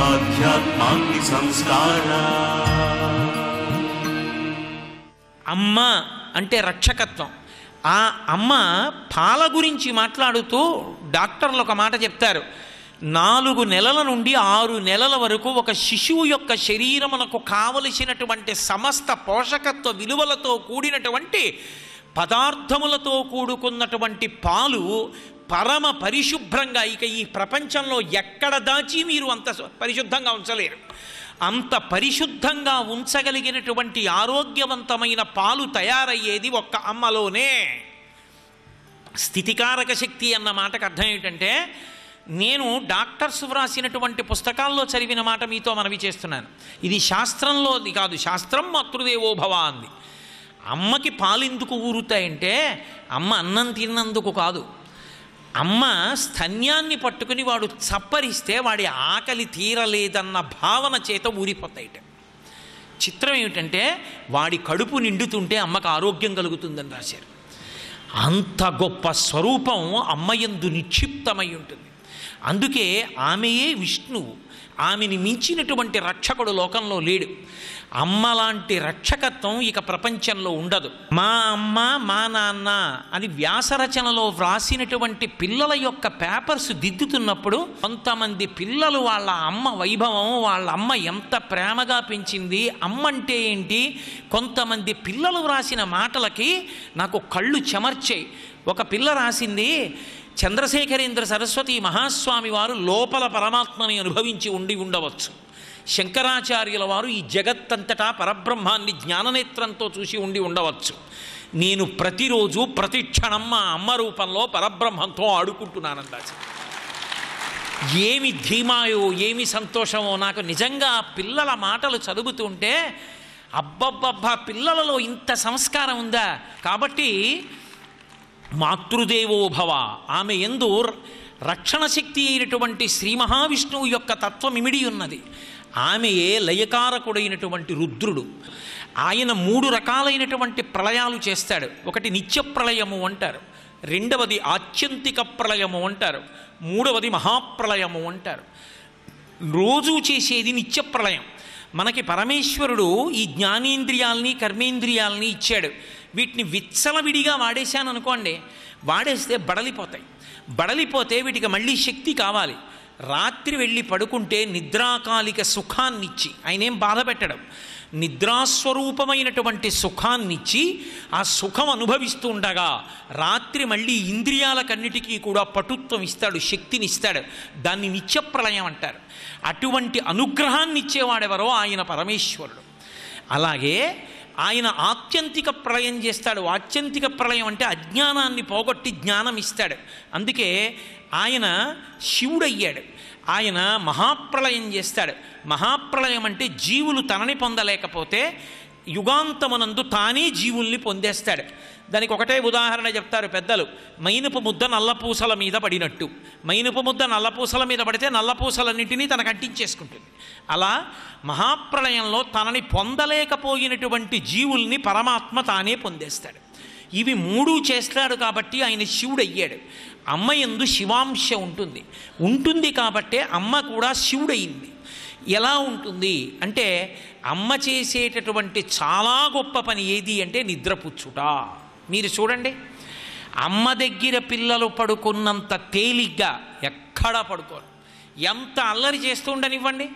ఆధ్యాత్మాగ్ని సంస్కార. అమ్మ అంటే రక్షకత్వం. ఆ అమ్మ పాల గురించి మాట్లాడుతూ డాక్టర్లు ఒక మాట చెప్తారు. 4 నెలల నుండి 6 నెలల వరకు ఒక శిశువు యొక్క శరీరమునకు కావలసినటువంటి సమస్త పోషకత్వ విలువలతో కూడినటువంటి పదార్థములతో కూడుకున్నటువంటి పాలు పరమ పరిశుభ్రంగా, ఇక ఈ ప్రపంచంలో ఎక్కడ దాచి మీరు అంత పరిశుద్ధంగా ఉంచలేరు. అంత పరిశుద్ధంగా ఉంచగలిగినటువంటి ఆరోగ్యవంతమైన పాలు తయారయ్యేది ఒక్క అమ్మలోనే. స్థితికారక శక్తి అన్న మాటకు అర్థం ఏమిటంటే, నేను డాక్టర్స్ వ్రాసినటువంటి పుస్తకాల్లో చదివిన మాట మీతో మనవి చేస్తున్నాను. ఇది శాస్త్రంలోది కాదు. శాస్త్రం మాతృదేవోభవ అంది. అమ్మకి పాలు ఎందుకు ఊరుతాయంటే అమ్మ అన్నం తిన్నందుకు కాదు. అమ్మ స్తన్యాన్ని పట్టుకుని వాడు చప్పరిస్తే వాడి ఆకలి తీరలేదన్న భావన చేత ఊరిపోతాయిట. చిత్రం ఏమిటంటే వాడి కడుపు నిండుతుంటే అమ్మకు ఆరోగ్యం కలుగుతుందని రాశారు. అంత గొప్ప స్వరూపం అమ్మయందు నిక్షిప్తమై ఉంటుంది. అందుకే ఆమెయే విష్ణువు. ఆమెని మించినటువంటి రక్షకుడు లోకంలో లేడు. అమ్మ లాంటి రక్షకత్వం ఇక ప్రపంచంలో ఉండదు. మా అమ్మ మా నాన్న అని వ్యాసరచనలో వ్రాసినటువంటి పిల్లల యొక్క పేపర్స్ దిద్దుతున్నప్పుడు కొంతమంది పిల్లలు వాళ్ళ అమ్మ వైభవం, వాళ్ళ అమ్మ ఎంత ప్రేమగా పెంచింది, అమ్మ అంటే ఏంటి, కొంతమంది పిల్లలు వ్రాసిన మాటలకి నాకు కళ్ళు చెమర్చాయి. ఒక పిల్ల రాసింది, చంద్రశేఖరేంద్ర సరస్వతి మహాస్వామి వారు లోపల పరమాత్మని అనుభవించి ఉండవచ్చు. శంకరాచార్యుల వారు ఈ జగత్తంతటా పరబ్రహ్మాన్ని జ్ఞాననేత్రంతో చూసి ఉండవచ్చు. నేను ప్రతిరోజు ప్రతి క్షణం మా అమ్మ రూపంలో పరబ్రహ్మంతో ఆడుకుంటున్నానండి. ఏమి ధీమాయో, ఏమి సంతోషమో. నాకు నిజంగా పిల్లల మాటలు చదువుతుంటే అబ్బబ్బబ్బా, పిల్లలలో ఇంత సంస్కారం ఉందా. కాబట్టి మాతృదేవోభవ, ఆమె యందు రక్షణ శక్తి అయినటువంటి శ్రీ మహావిష్ణువు యొక్క తత్వం ఇమిడి ఉన్నది. ఆమెయే లయకారకుడైనటువంటి రుద్రుడు. ఆయన 3 రకాలైనటువంటి ప్రళయాలు చేస్తాడు. ఒకటి నిత్య ప్రళయము అంటారు, రెండవది ఆత్యంతిక ప్రళయము అంటారు, మూడవది మహాప్రళయము అంటారు. రోజూ చేసేది నిత్య ప్రళయం. మనకి పరమేశ్వరుడు ఈ జ్ఞానేంద్రియాల్ని కర్మేంద్రియాల్ని ఇచ్చాడు. వీటిని విచ్చలవిడిగా వాడేశాను అనుకోండి, వాడేస్తే బడలిపోతాయి. బడలిపోతే వీటికి మళ్ళీ శక్తి కావాలి. రాత్రి వెళ్ళి పడుకుంటే నిద్రాకాలిక సుఖాన్నిచ్చి, ఆయనేం బాధ పెట్టడం, నిద్రాస్వరూపమైనటువంటి సుఖాన్నిచ్చి ఆ సుఖం అనుభవిస్తూ ఉండగా రాత్రి మళ్ళీ ఇంద్రియాలకన్నిటికీ కూడా పటుత్వం ఇస్తాడు, శక్తిని ఇస్తాడు. దాన్ని నిత్యప్రళయం అంటారు. అటువంటి అనుగ్రహాన్ని ఇచ్చేవాడెవరో ఆయన పరమేశ్వరుడు. అలాగే ఆయన ఆత్యంతిక ప్రళయం చేస్తాడు. ఆత్యంతిక ప్రళయం అంటే అజ్ఞానాన్ని పోగొట్టి జ్ఞానం ఇస్తాడు. అందుకే ఆయన శివుడయ్యాడు. ఆయన మహాప్రళయం చేస్తాడు. మహాప్రళయం అంటే జీవులు తనని పొందలేకపోతే యుగాంతమునందు తానే జీవుల్ని పొందేస్తాడు. దానికి ఒకటే ఉదాహరణ చెప్తారు పెద్దలు. మైనపు ముద్ద నల్లపూసల మీద పడినట్టు. మైనపు ముద్ద నల్లపూసల మీద పడితే నల్లపూసలన్నింటినీ తనకు అంటించేసుకుంటుంది. అలా మహాప్రళయంలో తనని పొందలేకపోయినటువంటి జీవుల్ని పరమాత్మ తానే పొందేస్తాడు. ఇవి 3 చేస్తాడు కాబట్టి ఆయన శివుడయ్యాడు. అమ్మ యందు శివాంశ ఉంటుంది కాబట్టే అమ్మ కూడా శివుడయింది. ఎలా ఉంటుంది అంటే, అమ్మ చేసేటటువంటి చాలా గొప్ప పని ఏది అంటే నిద్రపుచ్చుట. మీరు చూడండి, అమ్మ దగ్గర పిల్లలు పడుకున్నంత తేలిగ్గా ఎక్కడా పడుకోరు. ఎంత అల్లరి చేస్తూ ఉండనివ్వండి,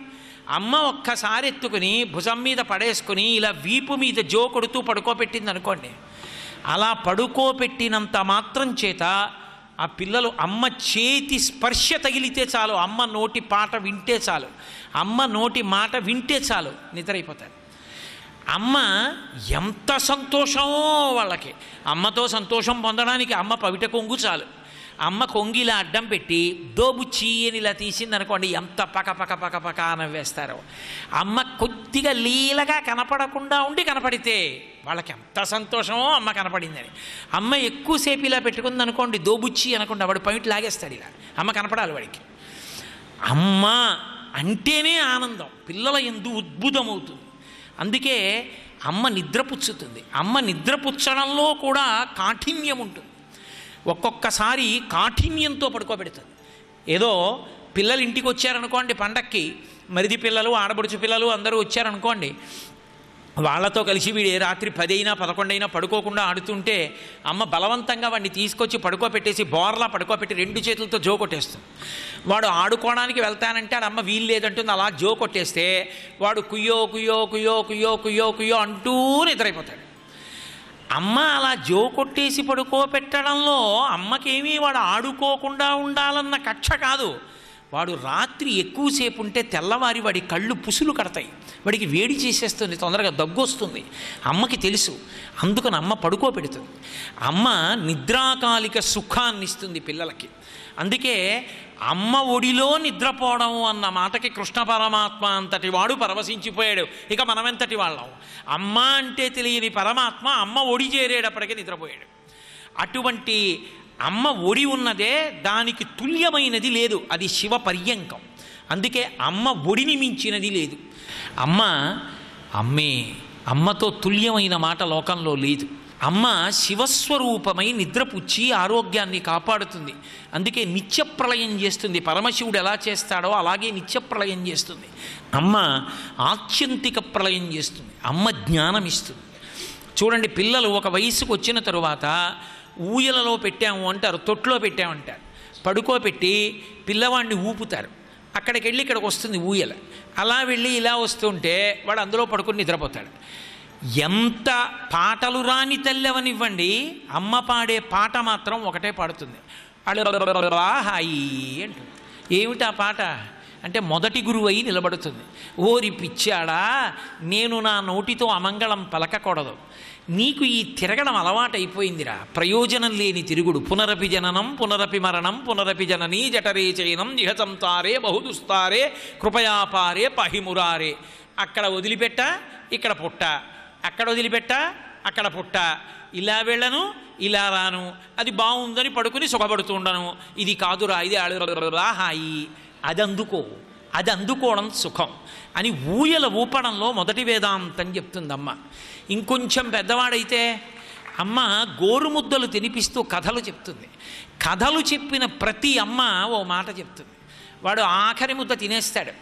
అమ్మ ఒక్కసారి ఎత్తుకుని భుజం మీద పడేసుకుని ఇలా వీపు మీద జో కొడుతూ పడుకోబెట్టింది అనుకోండి, అలా పడుకోబెట్టినంత మాత్రం చేత ఆ పిల్లలు అమ్మ చేతి స్పర్శ తగిలితే చాలు, అమ్మ నోటి పాట వింటే చాలు, అమ్మ నోటి మాట వింటే చాలు నిద్రైపోతారు. అమ్మ ఎంత సంతోషమో వాళ్ళకి. అమ్మతో సంతోషం పొందడానికి అమ్మ పవిట కొంగు చాలు. అమ్మ కొంగిలా అడ్డం పెట్టి దోబుచ్చి అని ఇలా తీసిందనుకోండి, ఎంత పక పక పక పక నవ్వేస్తారో. అమ్మ కొద్దిగా లీలగా కనపడకుండా ఉండి కనపడితే వాళ్ళకి ఎంత సంతోషమో అమ్మ కనపడిందని. అమ్మ ఎక్కువసేపు ఇలా పెట్టుకుంది అనుకోండి, దోబుచ్చి అనకుండా వాడు పైట లాగేస్తాడు ఇలా. అమ్మ కనపడాలి వాడికి. అమ్మ అంటేనే ఆనందం, పిల్లల యందు ఉద్భుతమవుతుంది. అందుకే అమ్మ నిద్రపుచ్చుతుంది. అమ్మ నిద్రపుచ్చడంలో కూడా కాఠిన్యం ఉంటుంది. ఒక్కొక్కసారి కాఠిన్యంతో పడుకోబెడుతుంది. ఏదో పిల్లలు ఇంటికి వచ్చారనుకోండి, పండక్కి మరిది పిల్లలు ఆడబడుచు పిల్లలు అందరూ వచ్చారనుకోండి, వాళ్ళతో కలిసి వీడు రాత్రి 10 అయినా 11 అయినా పడుకోకుండా ఆడుతుంటే అమ్మ బలవంతంగా వాడిని తీసుకొచ్చి పడుకోబెట్టేసి బోర్లా పడుకోబెట్టి 2 చేతులతో జో కొట్టేస్తుంది. వాడు ఆడుకోవడానికి వెళ్తానంటే అమ్మ వీలు లేదంటుంది. అలా జో కొట్టేస్తే వాడు కుయ్యో కుయ్యో కుయ్యో కుయ్యో కుయ్యో కుయ్యో అంటూ నిద్రైపోతాడు. అమ్మ అలా జో కొట్టేసి పడుకోబెట్టడంలో అమ్మకేమీ వాడు ఆడుకోకుండా ఉండాలన్న కక్ష కాదు. వాడు రాత్రి ఎక్కువసేపు ఉంటే తెల్లవారి వాడి కళ్ళు పుసులు కడతాయి, వాడికి వేడి చేసేస్తుంది, తొందరగా దగ్గు వస్తుంది. అమ్మకి తెలుసు, అందుకని అమ్మ పడుకోబెడుతుంది. అమ్మ నిద్రాకాలిక సుఖాన్ని ఇస్తుంది పిల్లలకి. అందుకే అమ్మ ఒడిలో నిద్రపోవడం అన్న మాటకి కృష్ణ పరమాత్మ అంతటి వాడు పరవశించిపోయాడు. ఇక మనమెంతటి వాళ్ళం? అమ్మ అంటే తెలియని పరమాత్మ అమ్మ ఒడి చేరేటప్పటికీ నిద్రపోయాడు. అటువంటి అమ్మ ఒడి ఉన్నదే, దానికి తుల్యమైనది లేదు. అది శివ పర్యంకం. అందుకే అమ్మ ఒడిని మించినది లేదు. అమ్మ అమ్మే, అమ్మతో తుల్యమైన మాట లోకంలో లేదు. అమ్మ శివస్వరూపమై నిద్రపుచ్చి ఆరోగ్యాన్ని కాపాడుతుంది. అందుకే నిత్యప్రళయం చేస్తుంది. పరమశివుడు ఎలా చేస్తాడో అలాగే నిత్యప్రళయం చేస్తుంది. అమ్మ ఆత్యంతిక ప్రళయం చేస్తుంది. అమ్మ జ్ఞానం ఇస్తుంది. చూడండి, పిల్లలు ఒక వయసుకు వచ్చిన తరువాత ఊయలలో పెట్టాము అంటారు, తొట్లో పెట్టామంటారు. పడుకోబెట్టి పిల్లవాడిని ఊపుతారు. అక్కడికి వెళ్ళి ఇక్కడికి వస్తుంది ఊయల. అలా వెళ్ళి ఇలా వస్తుంటే వాడు అందులో పడుకుని నిద్రపోతాడు. ఎంత పాటలు రాని తల్లెవనివ్వండి, అమ్మ పాడే పాట మాత్రం ఒకటే పాడుతుంది, హాయి అంటుంది. ఏమిటా పాట అంటే మొదటి గురువు అయి నిలబడుతుంది. ఓరి పిచ్చాడా, నేను నా నోటితో అమంగళం పలకకూడదు, నీకు ఈ తిరగడం అలవాటైపోయిందిరా, ప్రయోజనం లేని తిరుగుడు. పునరపి జననం పునరపి మరణం పునరపి జననీ జఠరే చైనం జిహతంతారే బహుదుస్తారే కృపయాపారే పహిమురారే. అక్కడ వదిలిపెట్ట ఇక్కడ పుట్ట, అక్కడ వదిలిపెట్ట అక్కడ పుట్ట, ఇలా వెళ్ళను ఇలా రాను, అది బాగుందని పడుకుని సుఖపడుతుండను, ఇది కాదురా ఇది హాయి, అది అందుకో, అది అందుకోవడం సుఖం అని ఊయల ఊపడంలో మొదటి వేదాంతం చెప్తుందమ్మ. ఇంకొంచెం పెద్దవాడైతే అమ్మ గోరుముద్దలు తినిపిస్తూ కథలు చెప్తుంది. కథలు చెప్పిన ప్రతి అమ్మ ఓ మాట చెప్తుంది, వాడు ఆఖరి ముద్ద తినేస్తాడు.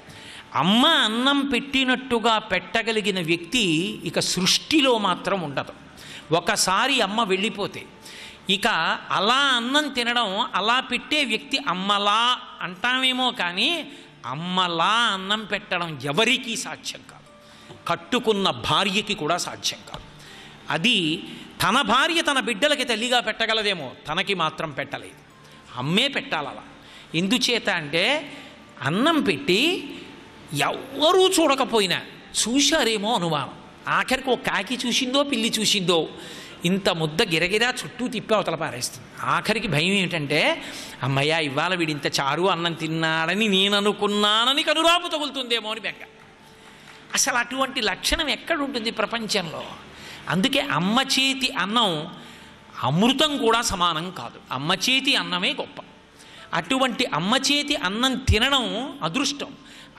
అమ్మ అన్నం పెట్టినట్టుగా పెట్టగలిగిన వ్యక్తి ఇక సృష్టిలో మాత్రం ఉండదు. ఒకసారి అమ్మ వెళ్ళిపోతే ఇక అలా అన్నం తినడం, అలా పెట్టే వ్యక్తి అమ్మలా అంటామేమో కానీ అమ్మలా అన్నం పెట్టడం ఎవరికీ సాధ్యం కాదు. కట్టుకున్న భార్యకి కూడా సాధ్యం కాదు. అది తన భార్య తన బిడ్డలకి తల్లిగా పెట్టగలదేమో, తనకి మాత్రం పెట్టలేదు. అమ్మే పెట్టాలి అలా. ఎందుచేత అంటే అన్నం పెట్టి ఎవ్వరూ చూడకపోయినా చూశారేమో అనుమానం, ఆఖరికి ఒక కాకి చూసిందో పిల్లి చూసిందో ఇంత ముద్ద గిరగిరా చుట్టూ తిప్పి అవతల పారేస్తుంది. ఆఖరికి భయం ఏమిటంటే అమ్మయ్య ఇవాళ వీడి ఇంత చారు అన్నం తిన్నాడని నేను అనుకున్నానని కనురాపు తగులుతుందేమో అని బెంగ. అసలు అటువంటి లక్షణం ఎక్కడుంటుంది ప్రపంచంలో? అందుకే అమ్మ చేతి అన్నం అమృతం కూడా సమానం కాదు, అమ్మ చేతి అన్నమే గొప్ప. అటువంటి అమ్మ చేతి అన్నం తినడం అదృష్టం.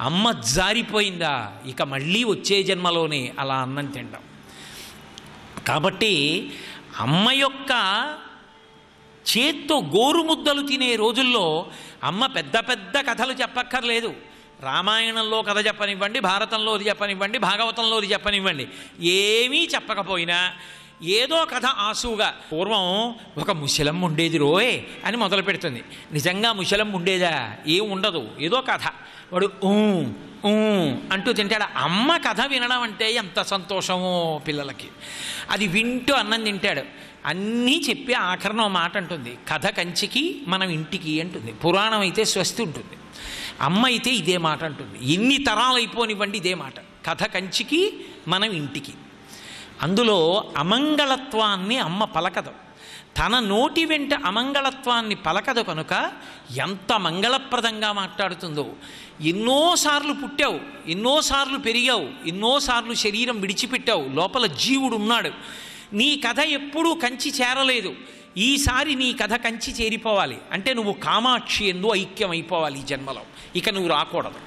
అమ్మ జారిపోయిందా ఇక మళ్ళీ వచ్చే జన్మలోనే అలా అన్నం తినడం. కాబట్టి అమ్మ యొక్క చేత్తో గోరుముద్దలు తినే రోజుల్లో అమ్మ పెద్ద పెద్ద కథలు చెప్పక్కర్లేదు. రామాయణంలో కథ చెప్పనివ్వండి, భారతంలో చెప్పనివ్వండి, భాగవతంలో చెప్పనివ్వండి, ఏమీ చెప్పకపోయినా ఏదో కథ ఆసుగా, పూర్వం ఒక ముసలం ఉండేది రోయ్ అని మొదలు పెడుతుంది. నిజంగా ముసలం ఉండేదా? ఏం ఉండదు, ఏదో కథ. వాడు ఊ ఊ అంటూ తింటాడు. అమ్మ కథ వినడం అంటే ఎంత సంతోషమో పిల్లలకి. అది వింటూ అన్నం తింటాడు. అన్నీ చెప్పి ఆఖరణ మాట అంటుంది, కథ కంచికి మనం ఇంటికి అంటుంది. పురాణం అయితే స్వస్తి ఉంటుంది, అమ్మ అయితే ఇదే మాట అంటుంది. ఎన్ని తరాలు అయిపోనివ్వండి ఇదే మాట, కథ కంచికి మనం ఇంటికి. అందులో అమంగళత్వాన్ని అమ్మ పలకదు, తన నోటి వెంట అమంగళత్వాన్ని పలకదు కనుక ఎంత మంగళప్రదంగా మాట్లాడుతుందో. ఎన్నోసార్లు పుట్టావు, ఎన్నోసార్లు పెరిగావు, ఎన్నోసార్లు శరీరం విడిచిపెట్టావు, లోపల జీవుడు ఉన్నాడు. నీ కథ ఎప్పుడూ కంచి చేరలేదు, ఈసారి నీ కథ కంచి చేరిపోవాలి అంటే నువ్వు కామాక్షి ఎందు ఐక్యం అయిపోవాలి ఈ జన్మలో, ఇక నువ్వు రాకూడదు.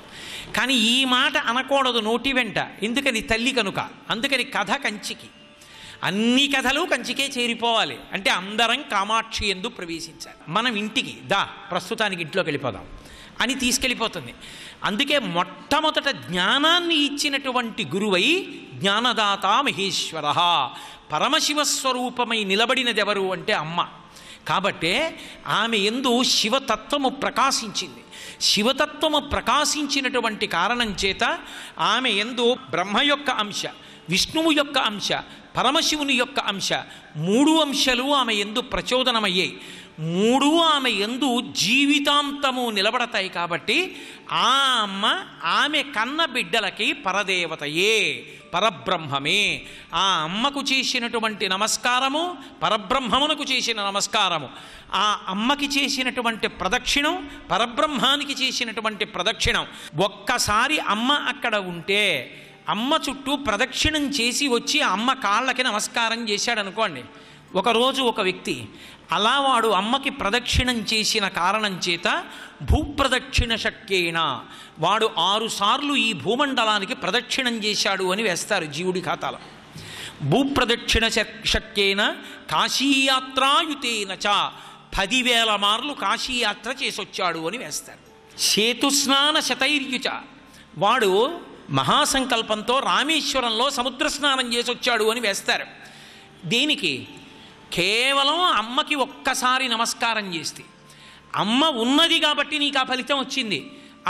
కానీ ఈ మాట అనకూడదు నోటి వెంట, ఎందుకని తల్లి కనుక. అందుకని కథ కంచికి, అన్ని కథలు కంచికే చేరిపోవాలి అంటే అందరం కామాక్షి ఎందు ప్రవేశించాలి. మనం ఇంటికి దా ప్రస్తుతానికి ఇంట్లోకి వెళ్ళిపోదాం అని తీసుకెళ్ళిపోతుంది. అందుకే మొట్టమొదట జ్ఞానాన్ని ఇచ్చినటువంటి గురువై జ్ఞానదాత మహేశ్వర, పరమశివస్వరూపమై నిలబడినది ఎవరు అంటే అమ్మ. కాబట్టే ఆమె యందు శివతత్వము ప్రకాశించింది. శివతత్వము ప్రకాశించినటువంటి కారణం చేత ఆమె యందు బ్రహ్మ యొక్క అంశ, విష్ణువు యొక్క అంశ, పరమశివుని యొక్క అంశ, మూడు అంశాలు ఆమె యందు ప్రచోదనమయ్యాయి. మూడు ఆమె యందు జీవితాంతము నిలబడతాయి. కాబట్టి ఆ అమ్మ ఆమె కన్న బిడ్డలకి పరదేవతయే, పరబ్రహ్మమే. ఆ అమ్మకు చేసినటువంటి నమస్కారము పరబ్రహ్మమునకు చేసిన నమస్కారము, ఆ అమ్మకి చేసినటువంటి ప్రదక్షిణం పరబ్రహ్మానికి చేసినటువంటి ప్రదక్షిణం. ఒక్కసారి అమ్మ అక్కడ ఉంటే అమ్మ చుట్టూ ప్రదక్షిణం చేసి వచ్చి అమ్మ కాళ్ళకి నమస్కారం చేశాడు అనుకోండి. ఒకరోజు ఒక వ్యక్తి అలా వాడు అమ్మకి ప్రదక్షిణం చేసిన కారణం చేత భూప్రదక్షిణ శక్యేన, వాడు 6 సార్లు ఈ భూమండలానికి ప్రదక్షిణం చేశాడు అని వేస్తారు జీవుడి ఖాతాలో. భూప్రదక్షిణ శక్యేన కాశీయాత్రాయుతేన చ, 10,000 మార్లు కాశీయాత్ర చేసొచ్చాడు అని వేస్తారు. సేతుస్నాన శతైర్యుచ, వాడు మహాసంకల్పంతో రామేశ్వరంలో సముద్ర స్నానం చేసొచ్చాడు అని వేస్తారు. దేనికి? కేవలం అమ్మకి ఒక్కసారి నమస్కారం చేస్తే. అమ్మ ఉన్నది కాబట్టి నీకు ఆ ఫలితం వచ్చింది.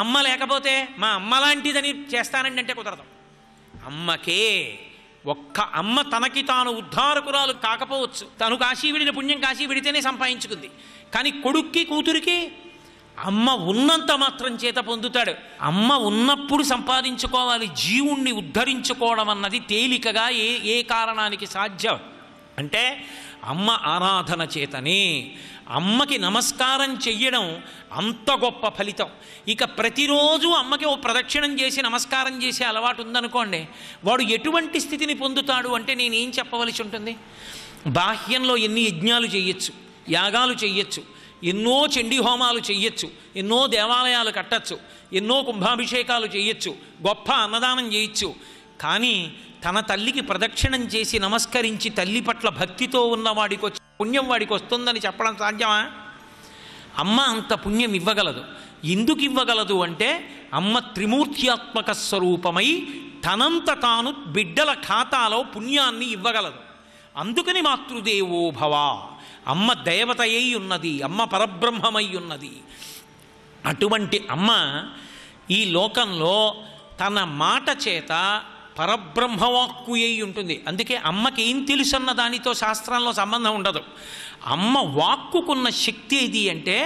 అమ్మ లేకపోతే మా అమ్మ లాంటిదని చేస్తానండి అంటే కుదరదు. అమ్మకే, ఒక్క అమ్మ తనకి తాను ఉద్ధారకురాలు కాకపోవచ్చు, తను కాశీ విడిన పుణ్యం కాశీ విడితేనే సంపాదించుకుంది. కానీ కొడుక్కి కూతురికి అమ్మ ఉన్నంత మాత్రం చేత పొందుతాడు. అమ్మ ఉన్నప్పుడు సంపాదించుకోవాలి. జీవుణ్ణి ఉద్ధరించుకోవడం అన్నది తేలికగా ఏ కారణానికి సాధ్యం అంటే అమ్మ ఆరాధన చేతనే. అమ్మకి నమస్కారం చెయ్యడం అంత గొప్ప ఫలితం. ఇక ప్రతిరోజు అమ్మకి ఓ ప్రదక్షిణం చేసి నమస్కారం చేసే అలవాటు ఉందనుకోండి, వాడు ఎటువంటి స్థితిని పొందుతాడు అంటే నేనేం చెప్పవలసి ఉంటుంది? బాహ్యంలో ఎన్ని యజ్ఞాలు చెయ్యొచ్చు, యాగాలు చెయ్యొచ్చు, ఎన్నో చండీ హోమాలు చెయ్యొచ్చు, ఎన్నో దేవాలయాలు కట్టచ్చు, ఎన్నో కుంభాభిషేకాలు చేయొచ్చు, గొప్ప అన్నదానం చేయొచ్చు. కానీ తన తల్లికి ప్రదక్షిణం చేసి నమస్కరించి తల్లి పట్ల భక్తితో ఉన్నవాడికి వచ్చే పుణ్యం వాడికి వస్తుందని చెప్పడం సాధ్యమా? అమ్మ అంత పుణ్యం ఇవ్వగలదు. ఎందుకు ఇవ్వగలదు అంటే అమ్మ త్రిమూర్త్యాత్మక స్వరూపమై తనంత తాను బిడ్డల ఖాతాలో పుణ్యాన్ని ఇవ్వగలదు. అందుకని మాతృదేవో భవ, అమ్మ దేవతయై ఉన్నది, అమ్మ పరబ్రహ్మమై ఉన్నది. అటువంటి అమ్మ ఈ లోకంలో తన మాట చేత పరబ్రహ్మవాక్కు అయి ఉంటుంది. అందుకే అమ్మకి ఏం తెలుసన్న దానితో శాస్త్రంలో సంబంధం ఉండదు. అమ్మ వాక్కుకున్న శక్తి ఏది అంటే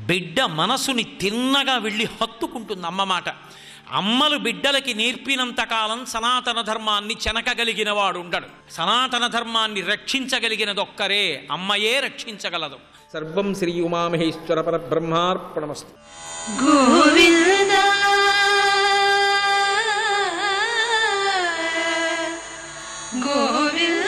బిడ్డ మనసుని తిన్నగా వెళ్ళి హత్తుకుంటుంది అమ్మ మాట. అమ్మలు బిడ్డలకి నేర్పినంతకాలం సనాతన ధర్మాన్ని చెనకగలిగిన వాడు ఉండడు. సనాతన ధర్మాన్ని రక్షించగలిగినదొక్కరే అమ్మయే రక్షించగలదు. సర్వం శ్రీ ఉమామహేశ్వర పరబ్రహ్మార్పణమస్తు. గోవింద గోవింద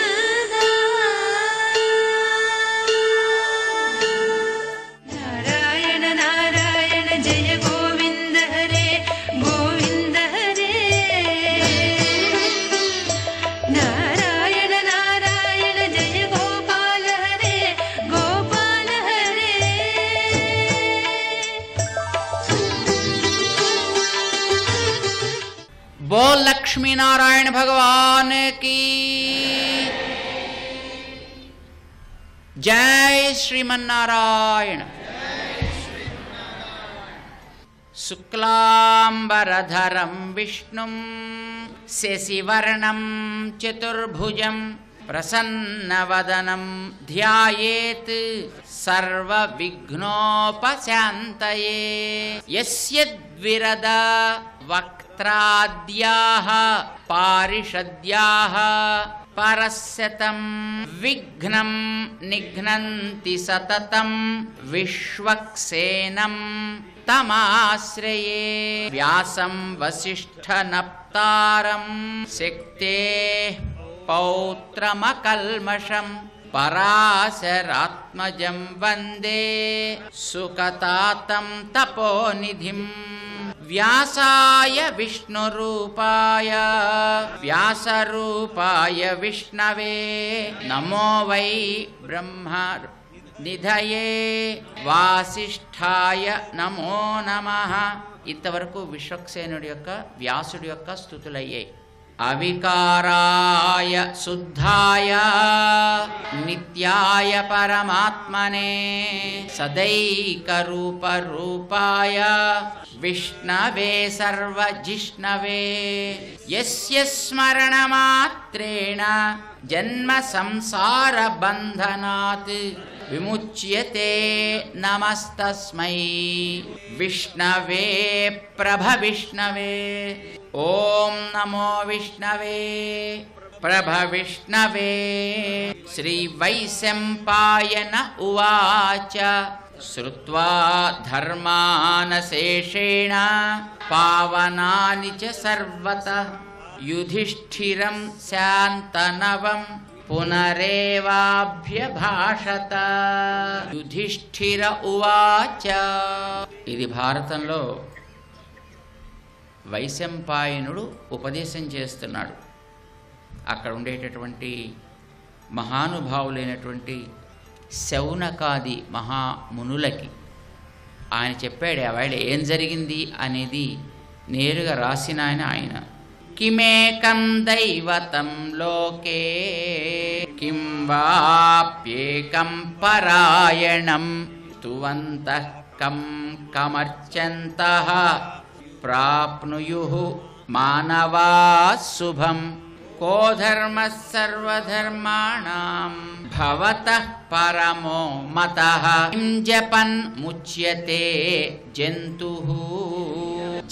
నారాయణ నారాయణ జయ గోవింద హరే గోవింద హరే నారాయణ నారాయణ జయ గోపాల హరే గోపాల హరే. बोल लक्ष्मी नारायण भगवान की जय. श्रीमन्नारायण. శుక్లాంబరధరం విష్ణుం శశివర్ణం చతుర్భుజం ప్రసన్నవదనం ధ్యాయేత్ సర్వవిఘ్నోపశాంతయే. యస్యద్విరద వక్త్రాద్యాః పారిషద్యాః పరస్యతం విఘ్నం నిఘ్నంతి సతతం విశ్వక్సేనం తమాశ్రయే. వ్యాసం వసిష్ఠనప్తారం శక్తేః పౌత్రమకల్మషం పరాశరాత్మజం వందే సుకతాతం తపోనిధిం. వ్యాసాయ విష్ణురూపాయ వ్యాసరూపాయ విష్ణవే నమో వై బ్రహ్మ నిధయే వాసిష్ఠాయ నమో నమః. ఇంతవరకు విశ్వక్సేనుడి యొక్క వ్యాసుడి యొక్క స్తుతులయ్యాయి. అవికారాయ శుద్ధాయ నిత్యాయ పరమాత్మనే సదైకరూపరూపాయ విష్ణవే సర్వజిష్ణవే. యస్య స్మరణమాత్రేణ జన్మ సంసార బంధనాత్ విముచ్యతే. నమస్తస్మై విష్ణవే ప్రభవిష్ణవే. ఓం నమో విష్ణవే ప్రభవిష్ణవే. శ్రీవైశంపాయన ఉవాచ శ్రుత్వా ధర్మానశేషేణ పావనాని చ సర్వతః యుధిష్ఠిరం శాంతనవం పునరేవాభ్యభాషత. యుధిష్ఠిర ఉవాచ. ఇది భారతంలో వైశంపాయనుడు ఉపదేశం చేస్తున్నాడు. అక్కడ ఉండేటటువంటి మహానుభావులైనటువంటి శౌనకాది మహామునులకి ఆయన చెప్పాడు ఆవిడ ఏం జరిగింది అనేది నేరుగా రాసిన ఆయన. కిమేకం దైవతం లోకే కిం వాప్యేకం పరాయణం స్తువంతః కం కమర్చంతః ప్రాప్నుయుః మానవా శుభం. కో ధర్మః సర్వధర్మాణాం భవతః పరమో మతః. కిం జపన్ ముచ్యతే జంతుః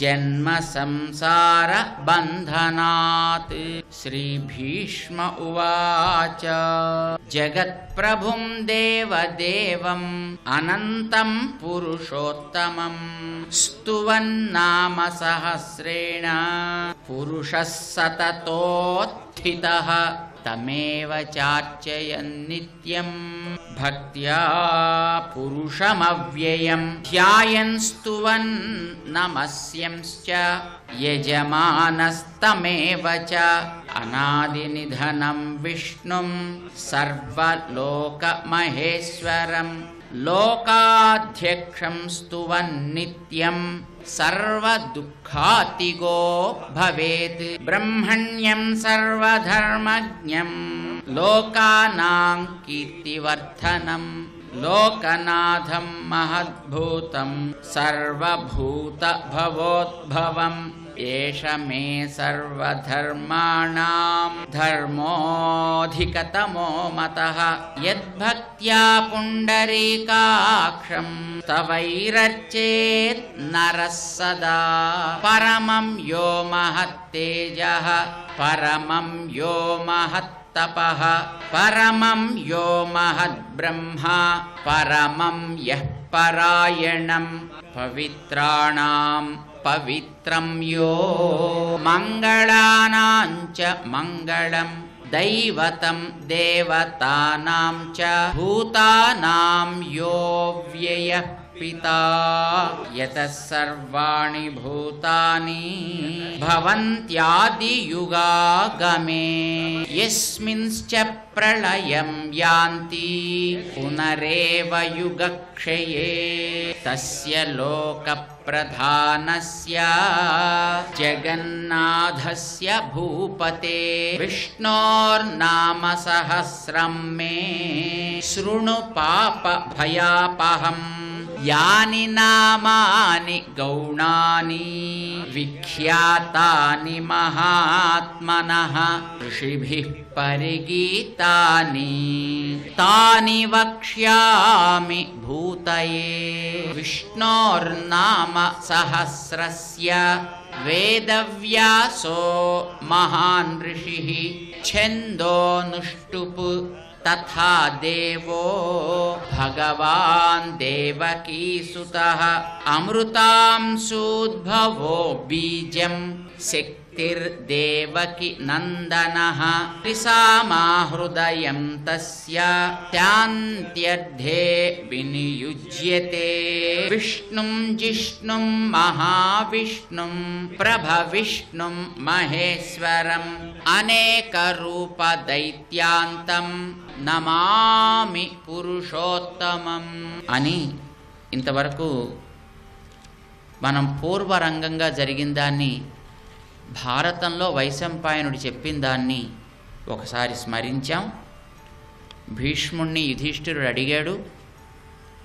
జన్మ సంసార బంధనాత్. శ్రీ భీష్మ ఉవాచ. జగత్ప్రభుం దేవదేవం అనంతం పురుషోత్తమం స్తువన్నామ సహస్రేణ పురుషః సతతోత్థితః తమేవ చార్చయన్ నిత్యం భక్త్యా పురుషమవ్యయం. ధ్యాయన్ స్తువన్ నమస్యంశ్చ యజమానస్తమేవ చ అనాదినిధనం విష్ణుం సర్వలోకమహేశ్వరం. లోకాధ్యక్షం స్తువన్ నిత్యం సర్వదుఃఖాతిగో భవేత్. బ్రహ్మణ్యం సర్వధర్మజ్ఞం లోకానాం కీర్తివర్ధనం. లోకనాథం మహద్భూతం సర్వభూత భవోద్భవం. ఏష మే సర్వధర్మాణాం ధర్మోధికతమో మతః. యద్భక్త్యా పుండరీకాక్షం తవైరర్చేత్ నరః సదా. పరమం యో మహత్తేజః పరమం యో మహత్తపః పరమం యో మహద్బ్రహ్మ పరమం యః పరాయణం. పవిత్రాణాం పవిత్రం యో మంగళానాం చ మంగళం. దైవతం దేవతానాం చ భూతానాం యో వ్యయః పితా. యతః సర్వాణి భూతాని భవంత్యాదియుగాగమే. యస్మింశ్చ ప్రళయం యాంతి పునరేవ యుగక్షయే. తస్య లోక ప్రధానస్య జగన్నాథస్య భూపతే. విష్ణోర్నామ సహస్రం మే శృణు పాప భయాపహం. యాని నామాని గౌణాని విఖ్యాతాని మహాత్మనః ఋషిభిః పరిగీతాని తాని వక్ష్యామి భూతయే. విష్ణోర్నామ సహస్రస్య వేదవ్యాసో మహాన్ ఋషిః ఛందోనుష్టుప్ తథా దేవో భగవాన్ దేవకీసుతః అమృతాంశోద్భవో బీజం శక్తిర్దేవకి నందనః త్రిసామా హృదయం తస్య శాంత్యర్థే వినియుజ్యతే. విష్ణుం జిష్ణుం మహావిష్ణుం ప్రభవిష్ణుం మహేశ్వరం అనేక రూప దైత్యాంతం నమామి పురుషోత్తమం అని ఇంతవరకు మనం పూర్వరంగంగా జరిగిన దాన్ని, భారతంలో వైశంపాయనుడు చెప్పిన దాన్ని ఒకసారి స్మరించాం. భీష్ముణ్ణి యుధిష్ఠిరుడు అడిగాడు,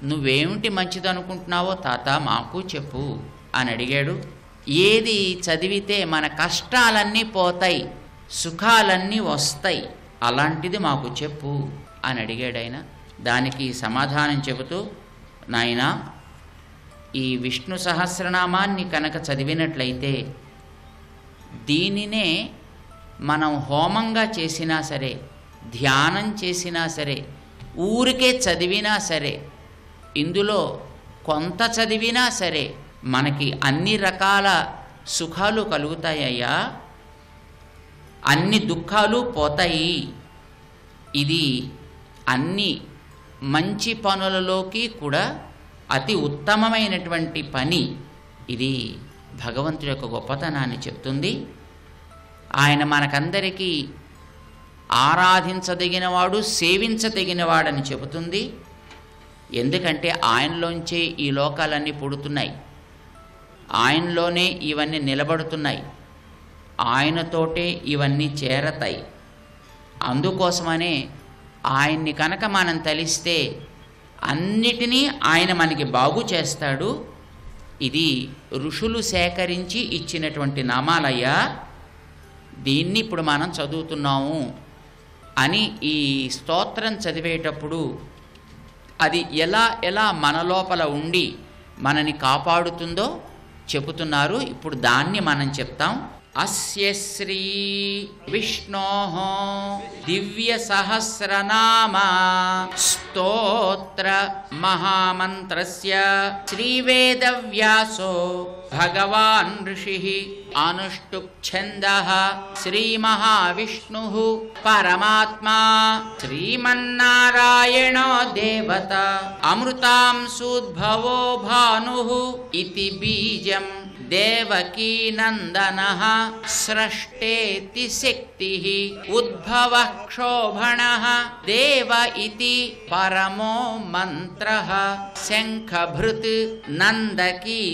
నువ్వేమిటి మంచిదనుకుంటున్నావో తాత మాకు చెప్పు అని అడిగాడు. ఏది చదివితే మన కష్టాలన్నీ పోతాయి, సుఖాలన్నీ వస్తాయి, అలాంటిది మాకు చెప్పు అని అడిగాడు ఆయన. దానికి సమాధానం చెబుతూ, నాయనా ఈ విష్ణు సహస్రనామాన్ని కనుక చదివినట్లయితే దీనినే మనం హోమంగా చేసినా సరే, ధ్యానం చేసినా సరే, ఊరికే చదివినా సరే, ఇందులో కొంత చదివినా సరే మనకి అన్ని రకాల సుఖాలు కలుగుతాయ్యా, అన్ని దుఃఖాలు పోతాయి. ఇది అన్ని మంచి పనులలోకి కూడా అతి ఉత్తమమైనటువంటి పని. ఇది భగవంతుడి యొక్క గొప్పతనాన్ని చెప్తుంది. ఆయన మనకందరికీ ఆరాధించదగినవాడు, సేవించదగినవాడని చెబుతుంది. ఎందుకంటే ఆయనలోంచే ఈ లోకాలన్నీ పుడుతున్నాయి, ఆయనలోనే ఇవన్నీ నిలబడుతున్నాయి, ఆయనతోటే ఇవన్నీ చేరతాయి. అందుకోసమనే ఆయన్ని కనుక మనం తలిస్తే అన్నిటినీ ఆయన మనకి బాగు చేస్తాడు. ఇది ఋషులు సేకరించి ఇచ్చినటువంటి నామాలయ్యా, దీన్ని ఇప్పుడు మనం చదువుతున్నాము అని ఈ స్తోత్రం చదివేటప్పుడు అది ఎలా ఎలా మన లోపల ఉండి మనని కాపాడుతుందో చెబుతున్నారు. ఇప్పుడు దాన్ని మనం చెప్తాం. అస్య శ్రీ విష్ణోః దివ్య సహస్రనామ స్తోత్ర మహామంత్రస్య శ్రీవేదవ్యాసో భగవాన్ ఋషిః అనుష్టుప్ ఛందః శ్రీమహావిష్ణుః పరమాత్మా శ్రీమన్నారాయణో దేవత అమృతాంశోద్భవో భానుః ఇతి బీజం దేవకీ నందనః స్రష్టేతి శక్తిః ఉద్భవః క్షోభణః దేవ ఇతి పరమో మంత్రః శంఖభృత్ నందకీ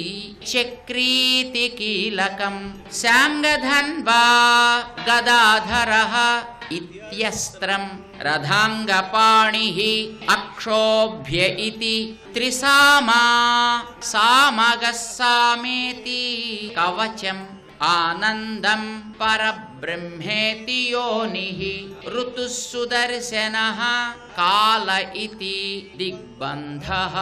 చక్రీతి కీలకం శాంగధన్వా గదాధరః ఇత్యస్త్రం రథాంగపాణిః అక్షోభ్య ఇతి త్రిసామా సామగః సామేతి కవచం ఆనందం పరబ్రహ్మేతి యోనిః ఋతుః సుదర్శనః కాల ఇతి దిగ్బంధః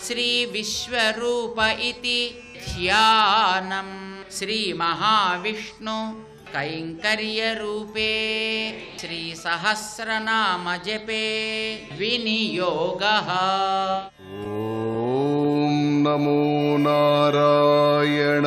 శ్రీ విశ్వరూప ఇతి ధ్యానం శ్రీ మహావిష్ణు కైంకర్య రూపే శ్రీ సహస్రనామ జపే వినియోగః. ఓం నమో నారాయణాయ.